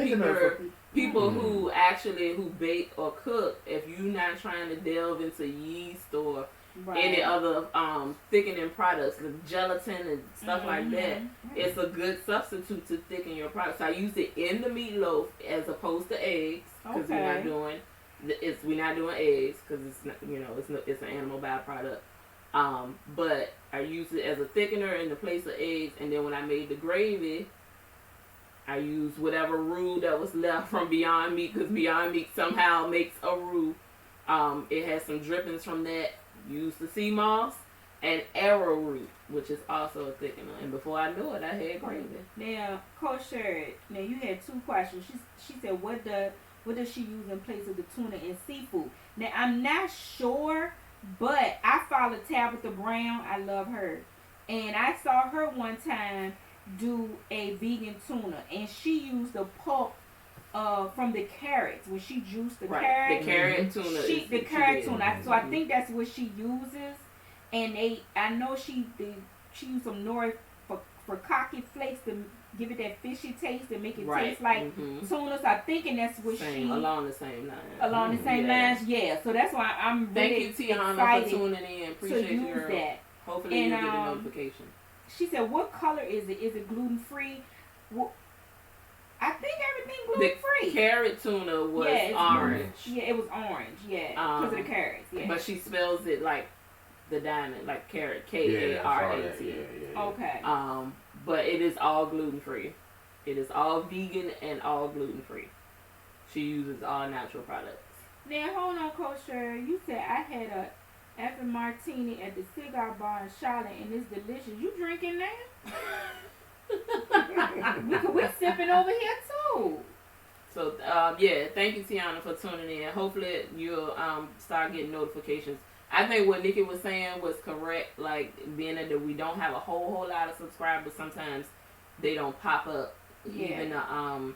people Mm. who bake or cook. If you're not trying to delve into yeast or Right. any other thickening products, the gelatin and stuff like that, it's a good substitute to thicken your products. I use it in the meatloaf as opposed to eggs, because we're not doing eggs because it's not, it's an animal byproduct. But I use it as a thickener in the place of eggs, and then when I made the gravy, I used whatever roux that was left from Beyond Meat, because Beyond Meat somehow makes a roux. It has some drippings from that. Used the sea moss and arrowroot, which is also a thickener. And before I knew it, I had gravy. Now, Coach Sherry, you had two questions. She said, what does she use in place of the tuna and seafood? Now, I'm not sure, but I follow Tabitha Brown. I love her. And I saw her one time do a vegan tuna, and she used the pulp from the carrots when she juiced the carrot. The carrot tuna. Carrot tuna. So I think that's what she uses. And I know she used some nori for cocky flakes to give it that fishy taste and make it taste like tuna. So I'm thinking that's what along the same lines. Along the same lines, yeah. So that's why I'm really Thank you, Tiana, excited for tuning in. Appreciate to use that. Hopefully you get a notification. She said, "What color is it? Is it gluten free?" Well, I think everything gluten free. The carrot tuna was orange. Yeah, it was orange. Yeah, because of the carrots. Yeah, but she spells it like the diamond, like carrot, K-A-R-A-T. Yeah. Okay. But it is all gluten free. It is all vegan and all gluten free. She uses all natural products. Now hold on, Coach Sherry. You said I had a effing martini at the cigar bar in Charlotte, and it's delicious. You drinking now? we sipping over here too. So thank you, Tiana, for tuning in. Hopefully you'll start getting notifications. I think what Nikki was saying was correct. Like, being that we don't have a whole lot of subscribers, sometimes they don't pop up. Yeah. Even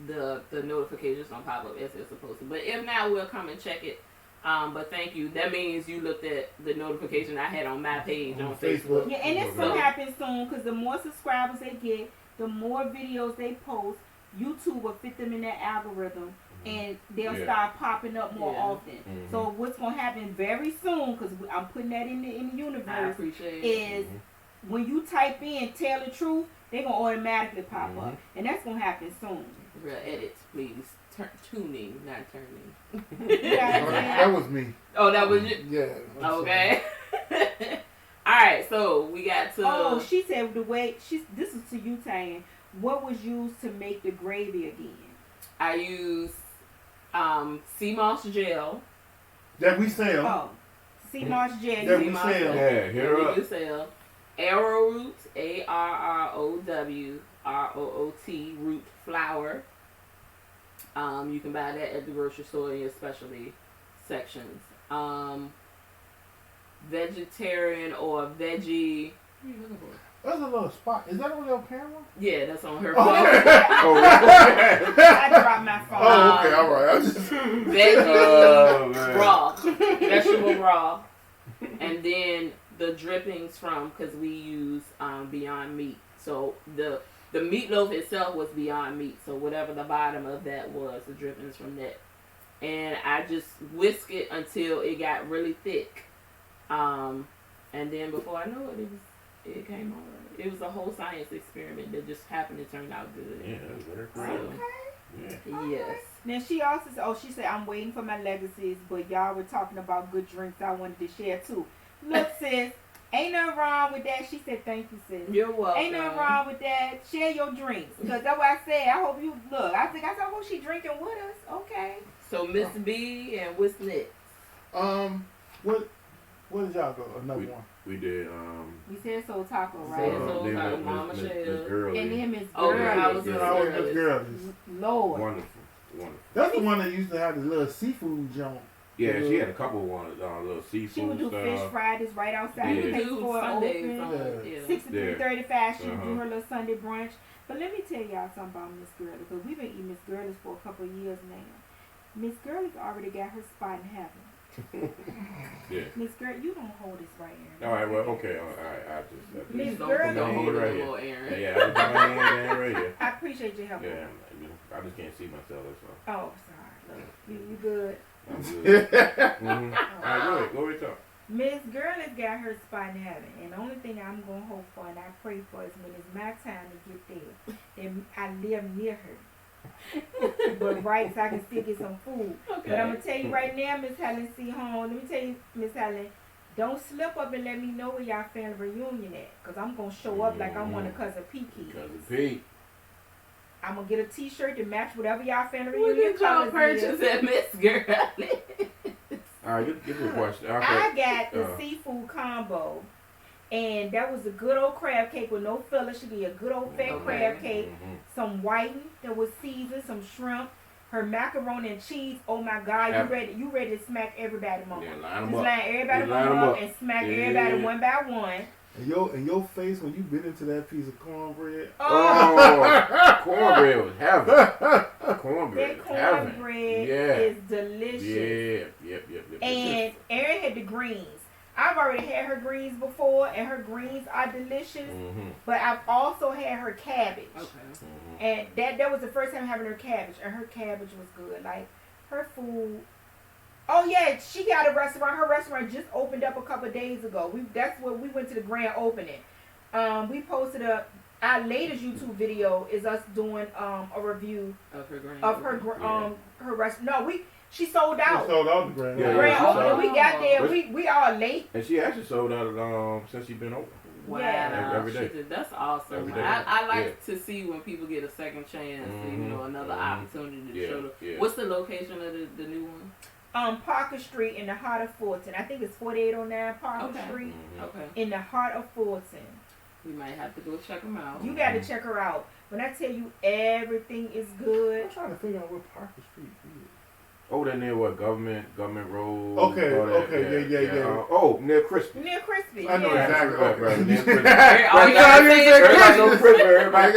the notifications don't pop up as they're supposed to. But if not, we'll come and check it. But thank you. That means you looked at the notification I had on my page on Facebook. Yeah, and it's gonna happen soon, because the more subscribers they get, the more videos they post, YouTube will fit them in their algorithm, and they'll start popping up more often. So what's gonna happen very soon, because I'm putting that in the universe, I appreciate is when you type in "tell the truth," they're gonna automatically pop up, and that's gonna happen soon. Real edits, please. Tuning, not turning. That was me. Oh, that was you? Yeah. Okay. Alright, so we got to... Oh, she said the way... This is to you, Tanya. What was used to make the gravy again? I use sea moss gel. That we sell. Oh. Sea moss gel. That we sell. Yeah, here we up. do sell. Arrowroot, ARROWROOT root flour. You can buy that at the grocery store in your specialty sections. Vegetarian or veggie. What are you looking for? That's a little spot. Is that on your camera? Yeah, that's on her Oh, phone. okay. I dropped my phone. Oh, okay, all right. Veggie raw, vegetable raw, and then the drippings from, because we use Beyond Meat. So the meatloaf itself was Beyond Meat. So whatever the bottom of that was, the drippings from that. And I just whisk it until it got really thick. And then before I know it, it came out. It was a whole science experiment that just happened to turn out good. Yeah, that's very So, cool. yeah. Yes. Then she also said, she said, I'm waiting for my legacies, but y'all were talking about good drinks I wanted to share too. Look, sis, ain't nothing wrong with that. She said, thank you, sis. You're welcome. Ain't nothing wrong with that. Share your drinks. Because that's what I said. I hope you, look, I said, I hope she drinking with us. Okay. So Miss B and what's next? What did y'all go? Another one. We did, We said Soul Taco, Said right? Soul then Taco, Miss- Mama Miss Shell. Girly. And then Miss Oh, Girl. yeah, I was Yeah, gonna I was say Miss that. Girlies. Lord. Wonderful. That's the one that used to have the little seafood joint. Yeah, she had a couple of ones, little seafood She would do stuff. fish Fridays right outside Yeah. the place Do for Sundays open. on Yeah. yeah. 6 to 3:35, she would do Uh-huh. her little Sunday brunch. But let me tell y'all something about Miss Girlie, because we've been eating Miss Girlies for a couple of years now. Miss Girlie's already got her spot in heaven. Yeah. Miss Girl, you don't hold this right here. All right, well, okay. All right, I just. Miss Don't Girlie. hold it right no here. more, Aaron. Yeah, I just got my hand right here. I appreciate your help. Yeah, I just can't see myself, that's all. Oh, sorry. Look, you good. I'm good. Mm-hmm. All right, go ahead, talk. Miss Girlie's got her spot in heaven, and the only thing I'm gonna hope for and I pray for is when it's my time to get there, that I live near her. But right, so I can still get some food. Okay. But I'm gonna tell you right now, Miss Helen C. Home. Let me tell you, Miss Helen, don't slip up and let me know where y'all family reunion at, cause I'm gonna show up like I'm one of Cousin P kids. Cousin Pete. I'm gonna get a T-shirt to match whatever y'all family What reunion did y'all colors is. purchase at Miss Girlie? All right, get the question. I got the seafood combo, and that was a good old crab cake with no filler. She be a good old fat Okay. crab cake, Mm-hmm. some whiting that was seasoned, some shrimp, her macaroni and cheese. Oh my God, you ready to smack everybody, mama? Yeah, line 'em Just up. line everybody Just line 'em mama up up. and smack Yeah. everybody one by one. And your face when you bit into that piece of cornbread. Oh, cornbread was heaven. Cornbread That was heaven. cornbread Yeah. is delicious. Yeah, yep. And Erin had the greens. I've already had her greens before, and her greens are delicious. Mm-hmm. But I've also had her cabbage, Okay. and that was the first time having her cabbage, and her cabbage was good. Like her food. Oh yeah, she got a restaurant. Her restaurant just opened up a couple of days ago. That's where we went to the grand opening. We posted our latest YouTube video is us doing a review Of her grand. of her her restaurant. No, she sold out. Sold out the grand. Yeah, Grand she opening. sold We got there. But- We all late. And she actually sold out since she's been open. Wow. Yeah. Every day. She did- That's awesome. Every day. I like to see when people get a second chance, Mhm. another Mhm. opportunity to show them. Yeah. What's the location of the new one? Parker Street in the heart of Fulton. I think it's 4809 Parker Okay. Street Mhm. Okay. in the heart of Fulton. We might have to go check them out. You got to check her out. When I tell you everything is good. I'm trying to figure out what Parker Street is. Oh, that near what? Government Road. Okay, all that. okay, yeah. Oh, near Crispy. Near Crispy. I know yeah. exactly. Right, right, Okay. near Crispy. All you gotta say is Everybody know Christmas. Crispy. Everybody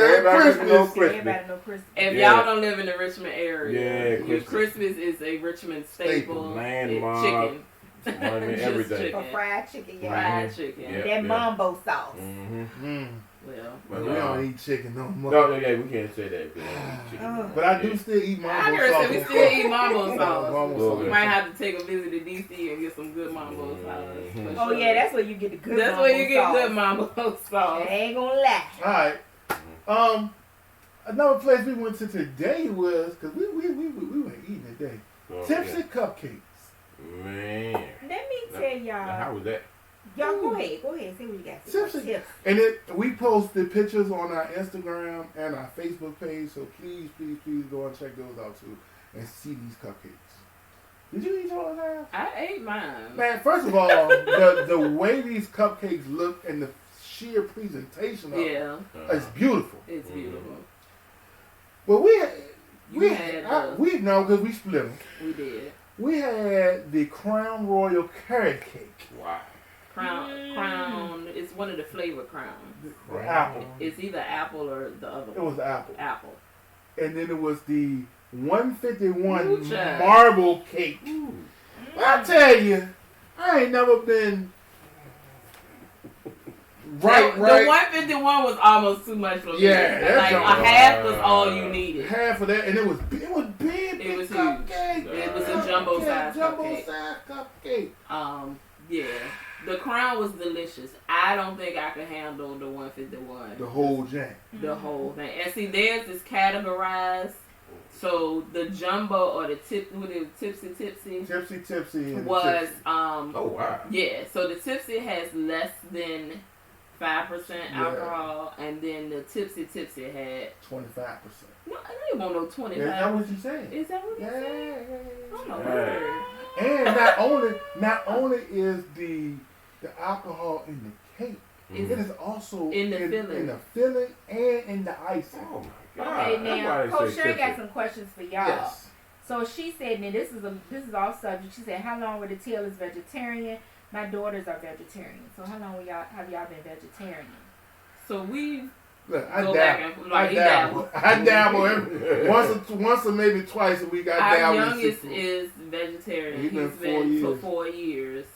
know Crispy. Everybody know Crispy. If Yeah. y'all don't live in the Richmond area, Yeah, Christmas. Christmas is a Richmond staple. Landmark. Chicken. Money, everything. For fried chicken, yeah. Fried chicken. Yeah. That mambo sauce. Well, But we don't eat chicken no more. No, yeah, we can't say that. We don't eat chicken. But I do still eat mambo I sauce. heard that we still eat mambo sauce. Mambo sauce. We might have to take a visit to DC and get some good mambo sauce. Oh yeah, that's where you get the good. That's where you get good mambo sauce. I ain't gonna lie. All right. Another place we went to today was because we were eating today. Tipsy Cupcakes. Man. Let me tell y'all. How was that? Y'all go ahead. Say what you got to say. Tipsy. And we posted pictures on our Instagram and our Facebook page, so please go and check those out too and see these cupcakes. Did you eat yours, Al? I ate mine. Man, first of all, the way these cupcakes look and the sheer presentation of them, it's beautiful. It's beautiful. But we know because we split them. We did. We had the Crown Royal carrot cake. Wow. Crown. It's one of the flavor crowns. The apple. It's either apple or the other one. It was the apple. Apple. And then it was the 151 Ooh, child. marble cake. I tell you, I ain't never been right. The 151 was almost too much for me. Yeah, like a half was all you needed. Half of that, and it was big. It was cupcake. huge. It was a jumbo size cupcake. Yeah. The Crown was delicious. I don't think I could handle the 151. The whole jam. The whole thing. And see, theirs is categorized. So the jumbo or the tipsy was oh wow. Yeah, so the tipsy has less than 5% alcohol, and then the tipsy had 25%. No, I didn't want no 25. Is that what you said? Is that what you said? Yeah. Oh no. And not only is the alcohol in the cake, it is also in the filling and in the icing. Oh my God. Okay, now Coach Sherry got tipsy. some questions for y'all. Yes. So she said, now this is all subject. She said, how long were the tail is vegetarian? My daughters are vegetarian. So how long have y'all been vegetarian? So we Look, go back and I dabble every, once or maybe twice a week. I dabble. Our youngest is vegetarian. He's been for 4 years.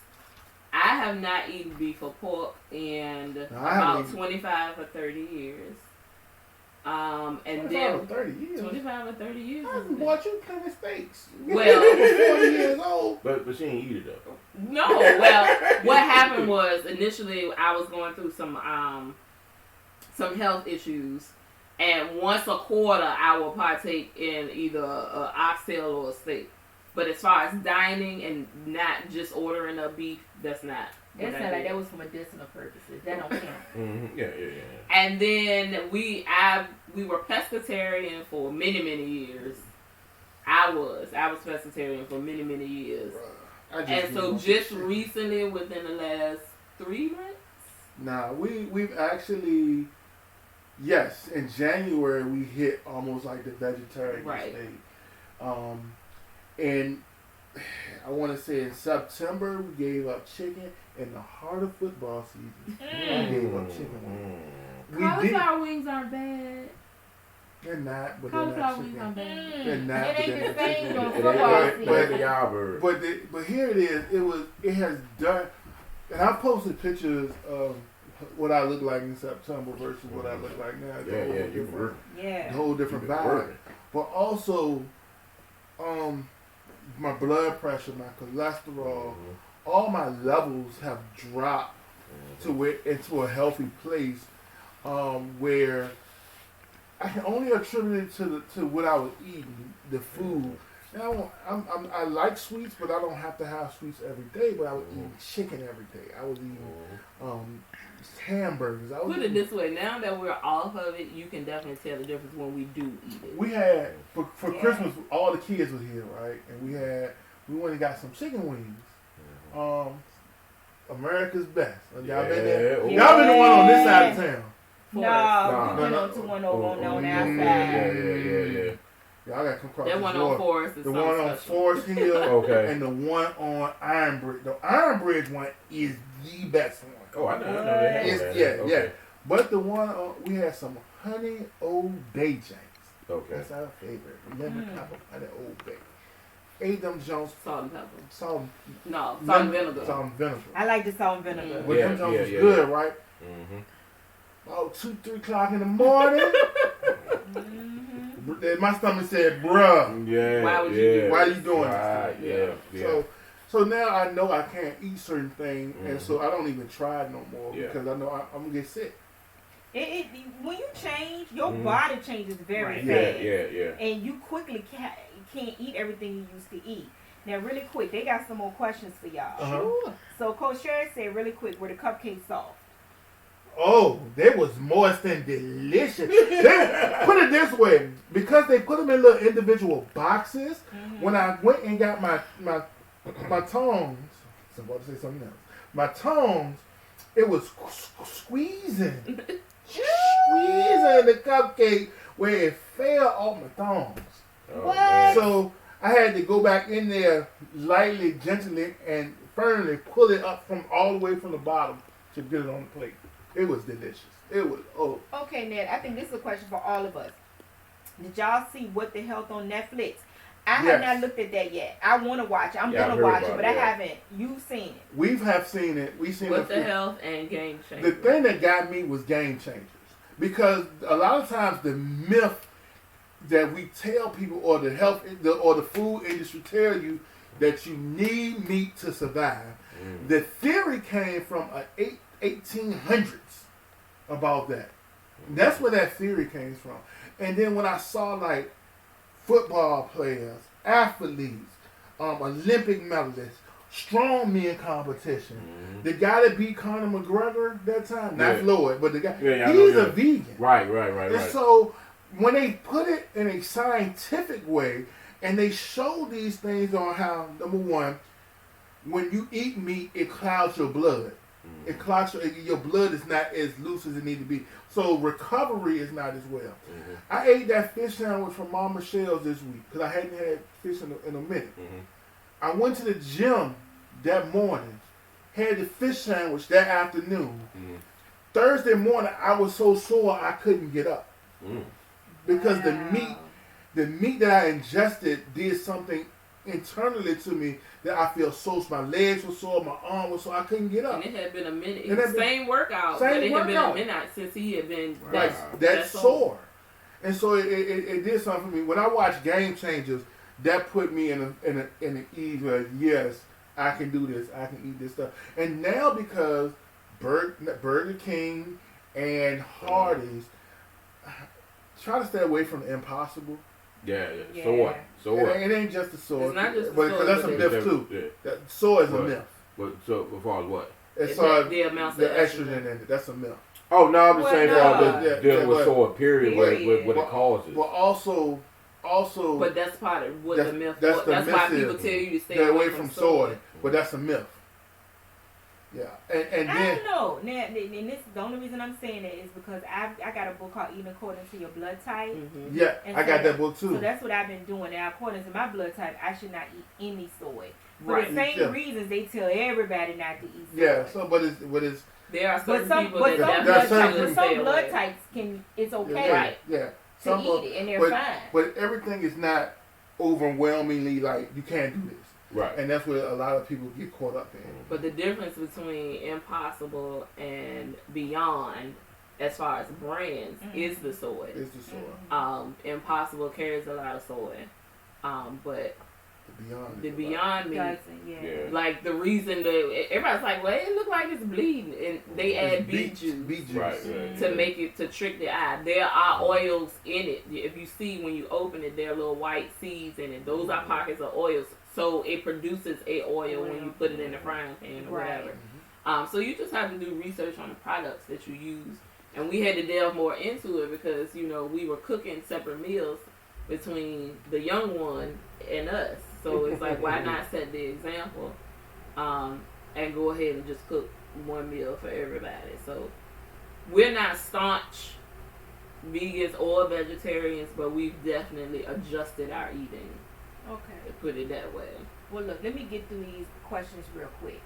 I have not eaten beef or pork in about 25 or 30 years. And 25 then or 30 years. 25 or 30 years. I bought you plenty of steaks. Well, 40 years old. But she ain't eat it though. No, well, what happened was initially I was going through some health issues, and once a quarter I will partake in either an oxtail or a steak. But as far as dining and not just ordering a beef, that's not. That sounded like that was for medicinal purposes. That don't count. Mm-hmm. Yeah. And then we were pescatarian for many years. I was pescatarian for many years. And so just recently, within the last 3 months? Nah, we've actually, yes, in January we hit almost like the vegetarian state. And I want to say in September we gave up chicken. In the heart of football season, we gave up chicken wings. Cauliflower wings aren't bad. They're not, but cauliflower they're not wings aren't chicken. bad. They're not, It ain't the same chicken. on football season. But here it is. It has done, and I posted pictures of what I look like in September versus what I look like now. Yeah, a whole different vibe. But also, my blood pressure, my cholesterol, all my levels have dropped into a healthy place, where I can only attribute it to what I was eating, the food. Now, I like sweets, but I don't have to have sweets every day. But I was eating chicken every day. I was eating hamburgers. Put it this way: now that we're off of it, you can definitely tell the difference when we do eat it. We had for Christmas, all the kids were here, right? And we went and got some chicken wings. America's Best. Y'all been there? Y'all been the one on this side of town. No, we went on to one over on our side. Yeah. Y'all gotta come across that one on Forest is the one on Forest Hill, and the one on Iron Bridge. The Iron Bridge one is the best one. Oh, I know that. Yeah. But the one we had some Honey Old Bay Janks. Okay. That's our favorite. Lemon pepper Honey Old Bay. ate them Jones Salt and pepper. salt. No, salt and vinegar. Salt and vinegar. I like the salt and vinegar. But them Jones was good, right? Oh, 2-3 o'clock in the morning. My stomach said, "Bruh, Yeah. Why would you do why are you doing Right, this?" yeah. So now I know I can't eat certain things, and so I don't even try it no more because I know I'm gonna get sick. When you change, your body changes very fast. Yeah. And you quickly can't eat everything you used to eat. Now, really quick, they got some more questions for y'all. Uh-huh. So, Coach Sherry said really quick, were the cupcakes soft? Oh, they was moist and delicious. Put it this way, because they put them in little individual boxes. When I went and got my tongs, so I'm about to say something else. My tongs, it was squeezing the cupcake where it fell off my tongs. What? So I had to go back in there lightly, gently, and firmly pull it up from all the way from the bottom to get it on the plate. It was delicious. It was, Okay, Ned, I think this is a question for all of us. Did y'all see What the Health on Netflix? I have not looked at that yet. I want to watch it. I'm going to watch it, but I haven't. You've seen it. We have seen it. We've seen What it. the Health and Game Changers. The thing that got me was Game Changers. Because a lot of times the myth that we tell people or the health or the food industry tell you that you need meat to survive. The theory came from 1800s about that. That's where that theory came from. And then when I saw like football players, athletes, Olympic medalists, strongman competition, the guy that beat Conor McGregor that time, not Floyd, but the guy, he's a vegan. Right. And so when they put it in a scientific way and they show these things on how, number one, when you eat meat, it clouds your blood. It clots your blood is not as loose as it need to be. So recovery is not as well. I ate that fish sandwich from Mom Michelle's this week because I hadn't had fish in a minute. I went to the gym that morning, had the fish sandwich that afternoon. Thursday morning, I was so sore I couldn't get up because the meat that I ingested did something internally to me that I feel so. My legs were sore, my arm was sore, I couldn't get up. And it had been a minute. It was same workout, but it had been a minute since he had been that sore. And so it did something for me. When I watched Game Changers, that put me in an ease where yes, I can do this, I can eat this stuff. And now because Burger King and Hardee's, try to stay away from the impossible. Yeah. Soy. It ain't just the soy. It's not just the but soy, that's a myth too. Yeah. That soy is a myth. But so before what? It's the amounts the of estrogen in it. That's a myth. Oh no, I'm just saying no. dealing with soy. Period. What it causes. But also. But that's part of what the myth. That's why people tell you to stay away from soy. But that's a myth. Yeah, and then I don't know. Now, and this the only reason I'm saying it is because I got a book called Eating According to Your Blood Type. Yeah, I got that book too. So that's what I've been doing now. According to my blood type, I should not eat any soy. For the same reasons they tell everybody not to eat soy. Yeah. So, but it's there are certain people but that some blood types it's okay. Right. Yeah. To eat it and they're fine. But everything is not overwhelmingly like you can't do this. Right. And that's where a lot of people get caught up in. But the difference between Impossible and Beyond, as far as brands, is the soy. Is the soy. Impossible carries a lot of soy. But the Beyond meat, like the reason that everybody's like, well, it look like it's bleeding, and they add beet juice to make it, to trick the eye. There are oils in it. If you see when you open it, there are little white seeds in it. Those are pockets of oils. So it produces a oil when you put it in the frying pan or whatever. So you just have to do research on the products that you use. And we had to delve more into it because, we were cooking separate meals between the young one and us. So it's like, why not set the example and go ahead and just cook one meal for everybody? So we're not staunch vegans or vegetarians, but we've definitely adjusted our eating. Okay. To put it that way. Well, look, let me get through these questions real quick.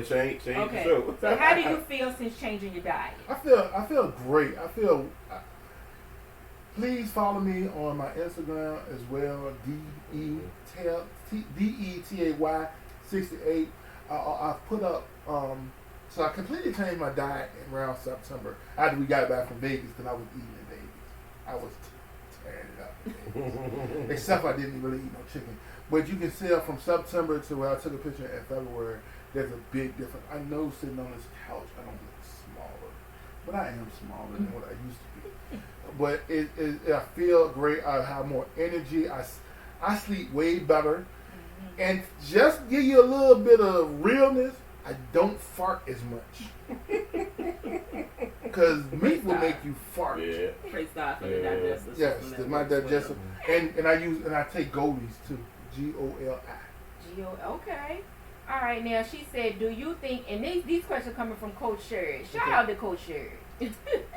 Change okay. So how do you feel since changing your diet? I feel great. I feel please follow me on my Instagram as well, DETAY68. I put up, so I completely changed my diet around September after we got back from Vegas because I was eating in Vegas. I was tearing it up in Vegas. Except I didn't really eat no chicken. But you can see from September to where I took a picture in February, there's a big difference. I know sitting on this couch, I don't look smaller, but I am smaller than what I used to be. But I feel great. I have more energy. I sleep way better. And just give you a little bit of realness, I don't fart as much. Because meat will make you fart. Yeah. Praise God for the digestive system. Yes, my digestive. And I take Goldies too. GOLI. Okay. All right, now she said, do you think, and these questions coming from Coach Sherry. Shout out to Coach Sherry.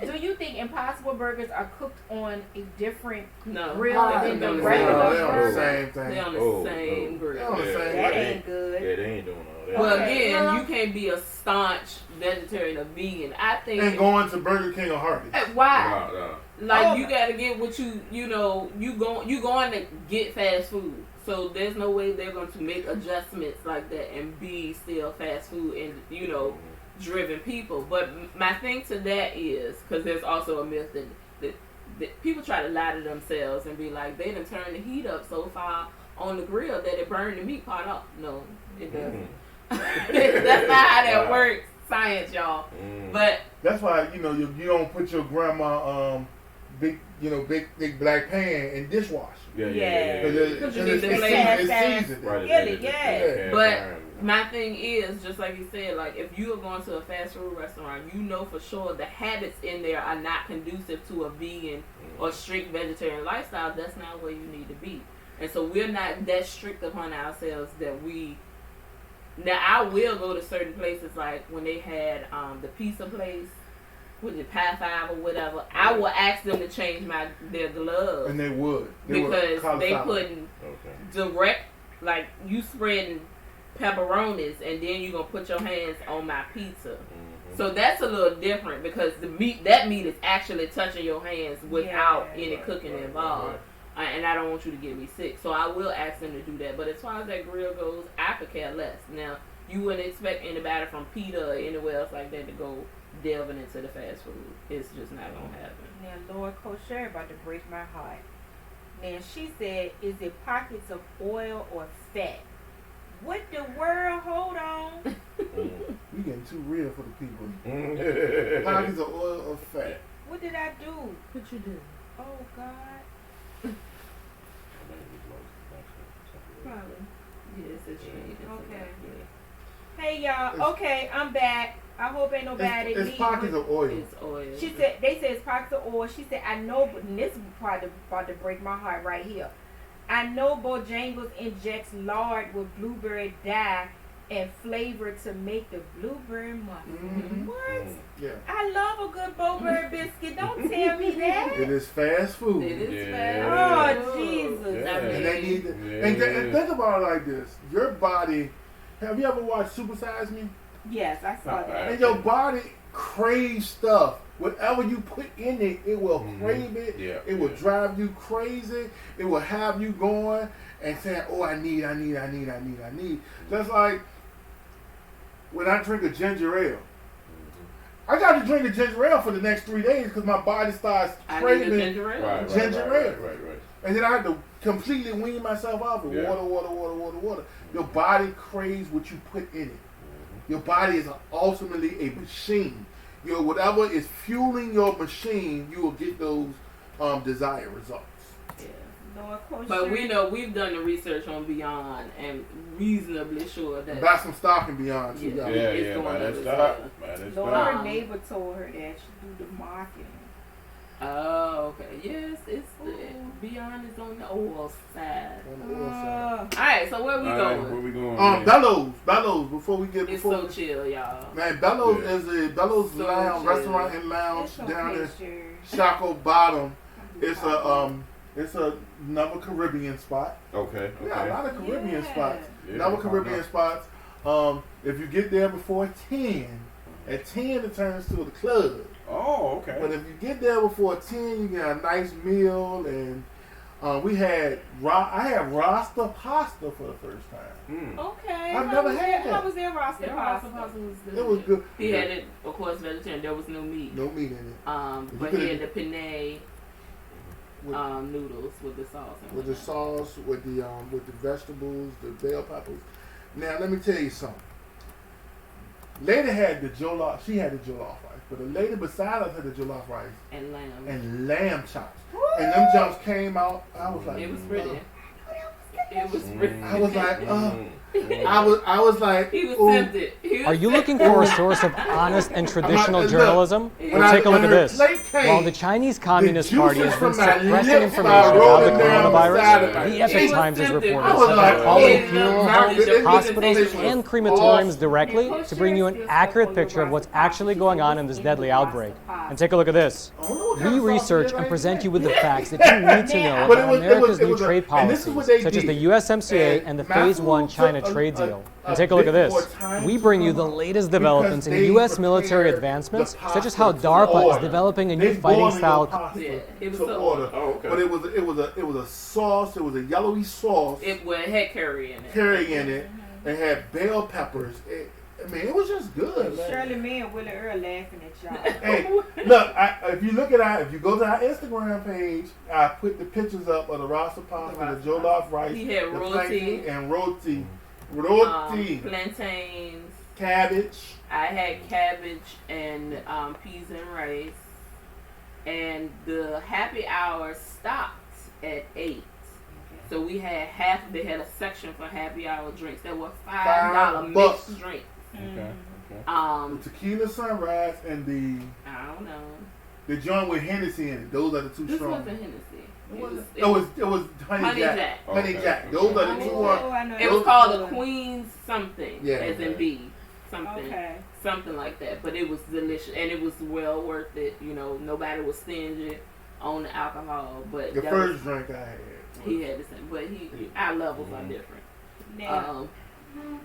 Do you think Impossible Burgers are cooked on a different grill than the regular They're on the burger? same thing. They're on the same grill. They're on the same That thing. ain't good. Yeah, they ain't doing all that. Well, again, you can't be a staunch vegetarian or vegan. I think. And going to Burger King or Hardee's. Why? No. Like you gotta get what you going to get fast food. So there's no way they're going to make adjustments like that and be still fast food and driven people. But my thing to that is because there's also a myth that people try to lie to themselves and be like they done turned the heat up so far on the grill that it burned the meat part up. No, it doesn't. That's not how that works. Science, y'all. But that's why you don't put your grandma big black pan in dishwasher. Yeah. Because you need to it's seasoned. Right. But my thing is, just like you said, like if you are going to a fast food restaurant, you know for sure the habits in there are not conducive to a vegan or strict vegetarian lifestyle. That's not where you need to be. And so we're not that strict upon ourselves that we. Now I will go to certain places like when they had the pizza place. Was it Pie 5 or whatever? I will ask them to change their gloves. And they would. Because they putting direct, like you spreading pepperonis and then you're going to put your hands on my pizza. So that's a little different because that meat is actually touching your hands without any cooking involved. And I don't want you to get me sick. So I will ask them to do that. But as far as that grill goes, I could care less. Now, you wouldn't expect anybody from PETA or anywhere else like that to go delving into the fast food. It's just not gonna happen. Now, Lord Coach Sherry about to break my heart. Now she said, "Is it pockets of oil or fat?" What the world? Hold on. We getting too real for the people. Pockets of oil or fat? What did I do? What you do? Oh God. Probably. Yes, it's Okay. Hey y'all. Okay, I'm back. I hope ain't nobody. It's pockets of oil. It's oil. She said they said it's pockets of oil. She said I know, but this is about to break my heart right here. I know Bojangles injects lard with blueberry dye and flavor to make the blueberry muffin. What? Yeah. I love a good blueberry biscuit. Don't tell me that. It is fast food. It is fast. Oh Jesus! Yeah. And they need to, and think about it like this: your body. Have you ever watched Super Size Me? Yes, I saw that. And your body craves stuff. Whatever you put in it, it will crave it. Yeah. It will drive you crazy. It will have you going and saying, "Oh, I need." Just like when I drink a ginger ale. I got to drink a ginger ale for the next 3 days because my body starts craving ginger ale. Ginger ale. Right. And then I have to completely wean myself off with water. Your body craves what you put in it. Your body is ultimately a machine. Whatever is fueling your machine, you will get those desired results. Lord, Coach But Sherry. we know we've done the research on Beyond and reasonably sure that Buy some stock in Beyond too, Yeah. y'all. Yeah, going man, up that's as stop. well. Lord, Wow. her neighbor told her that she do the marketing. Oh, okay. Yes, it's Beyond is on the oil side. On the oil side. Alright, so where we Where going? we going? man? Bellows. Before we get It's so chill, y'all. man, Bellows is a Bellows So lounge, chill. restaurant and lounge It's down okay, in Sherry. Chaco Bottom. It's another Caribbean spot. Okay. Yeah, a lot of Caribbean Yeah. spots. Yeah, Another calm Caribbean down. spots. If you get there before 10, at 10 it turns to the club. Oh, okay. But if you get there before 10, you get a nice meal, and I had Rasta pasta for the first time. Okay. I've never had that. How was their Rasta Rasta pasta? pasta was good. It was good. He had it, of course, vegetarian. There was no meat. No meat in it. But he had the penne noodles with the sauce. With the sauce, with the vegetables, the bell peppers. Now let me tell you something. Lady had the jollof. She had the jollof rice, but the lady beside us had the jollof rice and lamb chops. And them jumps came out. I was like, it was pretty. It was pretty. I was like, I was like, he was tempted. Are you looking for a source of honest and traditional journalism? Well, take a look at this. While the Chinese Communist Party has been suppressing information about the coronavirus, the Epoch Times has reported that they're calling funeral homes, hospitals, and crematoriums directly to bring you an accurate picture of what's actually going on in this deadly outbreak. And take a look at this. We research and present you with the facts that you need to know about America's new trade policies, such as the USMCA and the Phase 1 China trade deal. And take a look at this. We bring you the latest developments in U.S. military advancements, such as how DARPA is developing a new fighting style. It was but it was a sauce. It was a yellowy sauce. It had curry in it. Curry in it. It had bell peppers. It was just good. Shirley May and Willie Earl laughing at y'all. Hey, look, if you go to our Instagram page, I put the pictures up of the Rasta pasta, the jollof rice, he had the roti and roti, plantains, cabbage. I had cabbage and peas and rice, and the happy hour stopped at 8. So we had they had a section for happy hour drinks. There were $5 mixed drinks. Okay. The tequila sunrise and I don't know. the joint with Hennessy in it. Those are the two This strong. wasn't Hennessy. It was Honey Jack. Honey Jack. Those are the two ones. It was called the Queen's something, as in B, something like that. But it was delicious and it was well worth it. You know, nobody was stingy on the alcohol. But the first drink I had, he had the same. But our levels are different. Now.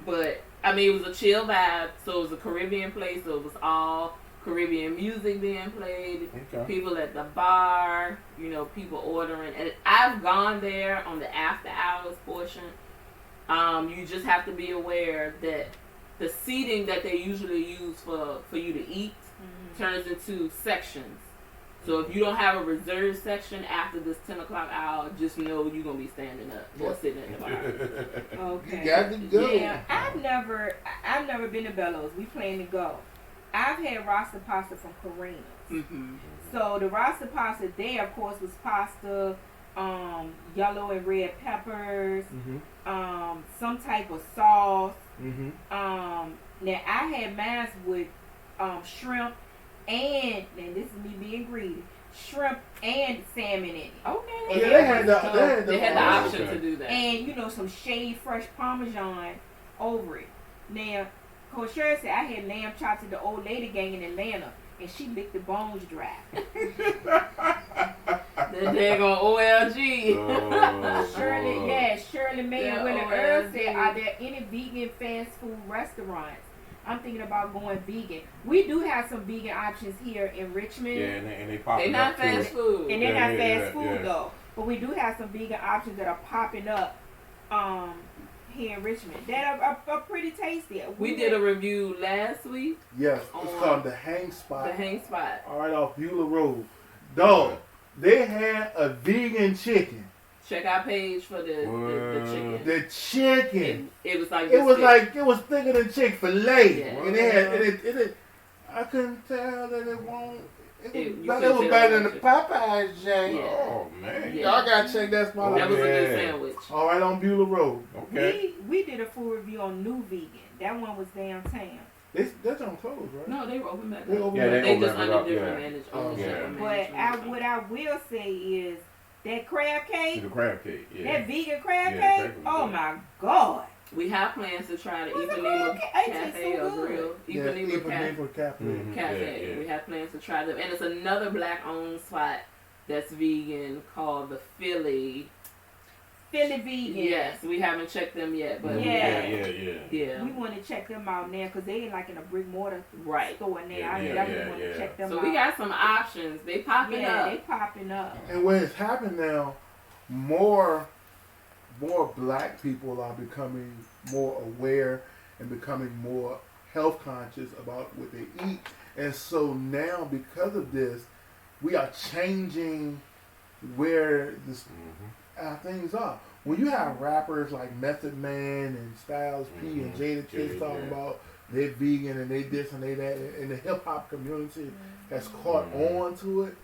But I mean, it was a chill vibe. So it was a Caribbean place. So it was all Caribbean music being played. People at the bar. You know, people ordering. And I've gone there on the after hours portion. You just have to be aware that the seating that they usually use for you to eat turns into sections. So if you don't have a reserved section after this 10 o'clock hour, just know you're going to be standing up or sitting in the bar. Okay. You got to go. Yeah, I've never been to Bellows. We plan to go. I've had Rasta pasta from Karina's. Mm-hmm. So the Rasta pasta there, of course, was pasta, yellow and red peppers, some type of sauce. Now I had mine with shrimp. And this is me being greedy. Shrimp and salmon in it. Okay. And they had the option to do that. And some shaved fresh Parmesan over it. Now, Coach Sherry said I had lamb chops at the old lady gang in Atlanta, and she licked the bones dry. The daggone OLG. Shirley May and Willie Earl said, are there any vegan fast food restaurants? I'm thinking about going vegan. We do have some vegan options here in Richmond. Yeah, and they pop They're not fast food. And they're not fast food though. But we do have some vegan options that are popping up here in Richmond that are pretty tasty. We did a review last week. Yes, it's called the Hang Spot. The Hang Spot. All right, off Beulah Road. Dog, they had a vegan chicken. Check our page for the chicken. The chicken. It was like it was thicker than Chick-fil-A. Yeah. And it I couldn't tell that it won't. It was tell better than the Popeyes, Jay. Yeah. Oh man. Yeah. Y'all gotta check that spot out. That was a good sandwich. All right, on Beulah Road. Okay. We did a full review on New Vegan. That one was downtown. That's on closed, right? No, they were open back They up. open They just back under up. different management. But what I will say is that crab cake. The crab cake. Yeah. That vegan crab Yeah, cake. crab Oh cake. my God. We have plans to try the What's the Ipanema crab cake? It tastes Cafe so or good. Grill. Yeah, Ipanema Cafe. Cafe. Yeah. We have plans to try them. And it's another black owned spot that's vegan called the Philly vegan. Yes, we haven't checked them yet, but yeah. We want to check them out now because they ain't like in a brick mortar store now. I definitely want to check them out. So we got some options. They popping up. They popping up. And when it's happened now, more black people are becoming more aware and becoming more health conscious about what they eat. And so now, because of this, we are changing where things are. When you have rappers like Method Man and Styles P and Jada Kiss talking about they're vegan and they this and they that, and the hip hop community has caught on to it,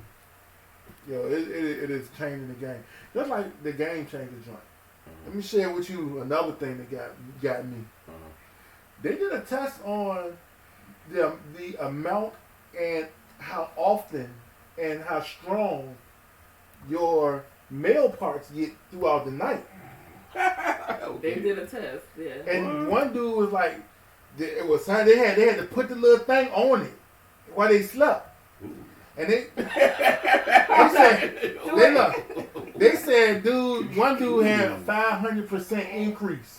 it is changing the game. Just like the game changed the joint. Let me share with you another thing that got me. They did a test on the amount and how often and how strong your male parts get throughout the night. They did a test, yeah. And one dude was like, they had to put the little thing on it while they slept. And they said, dude, one dude had a 500% increase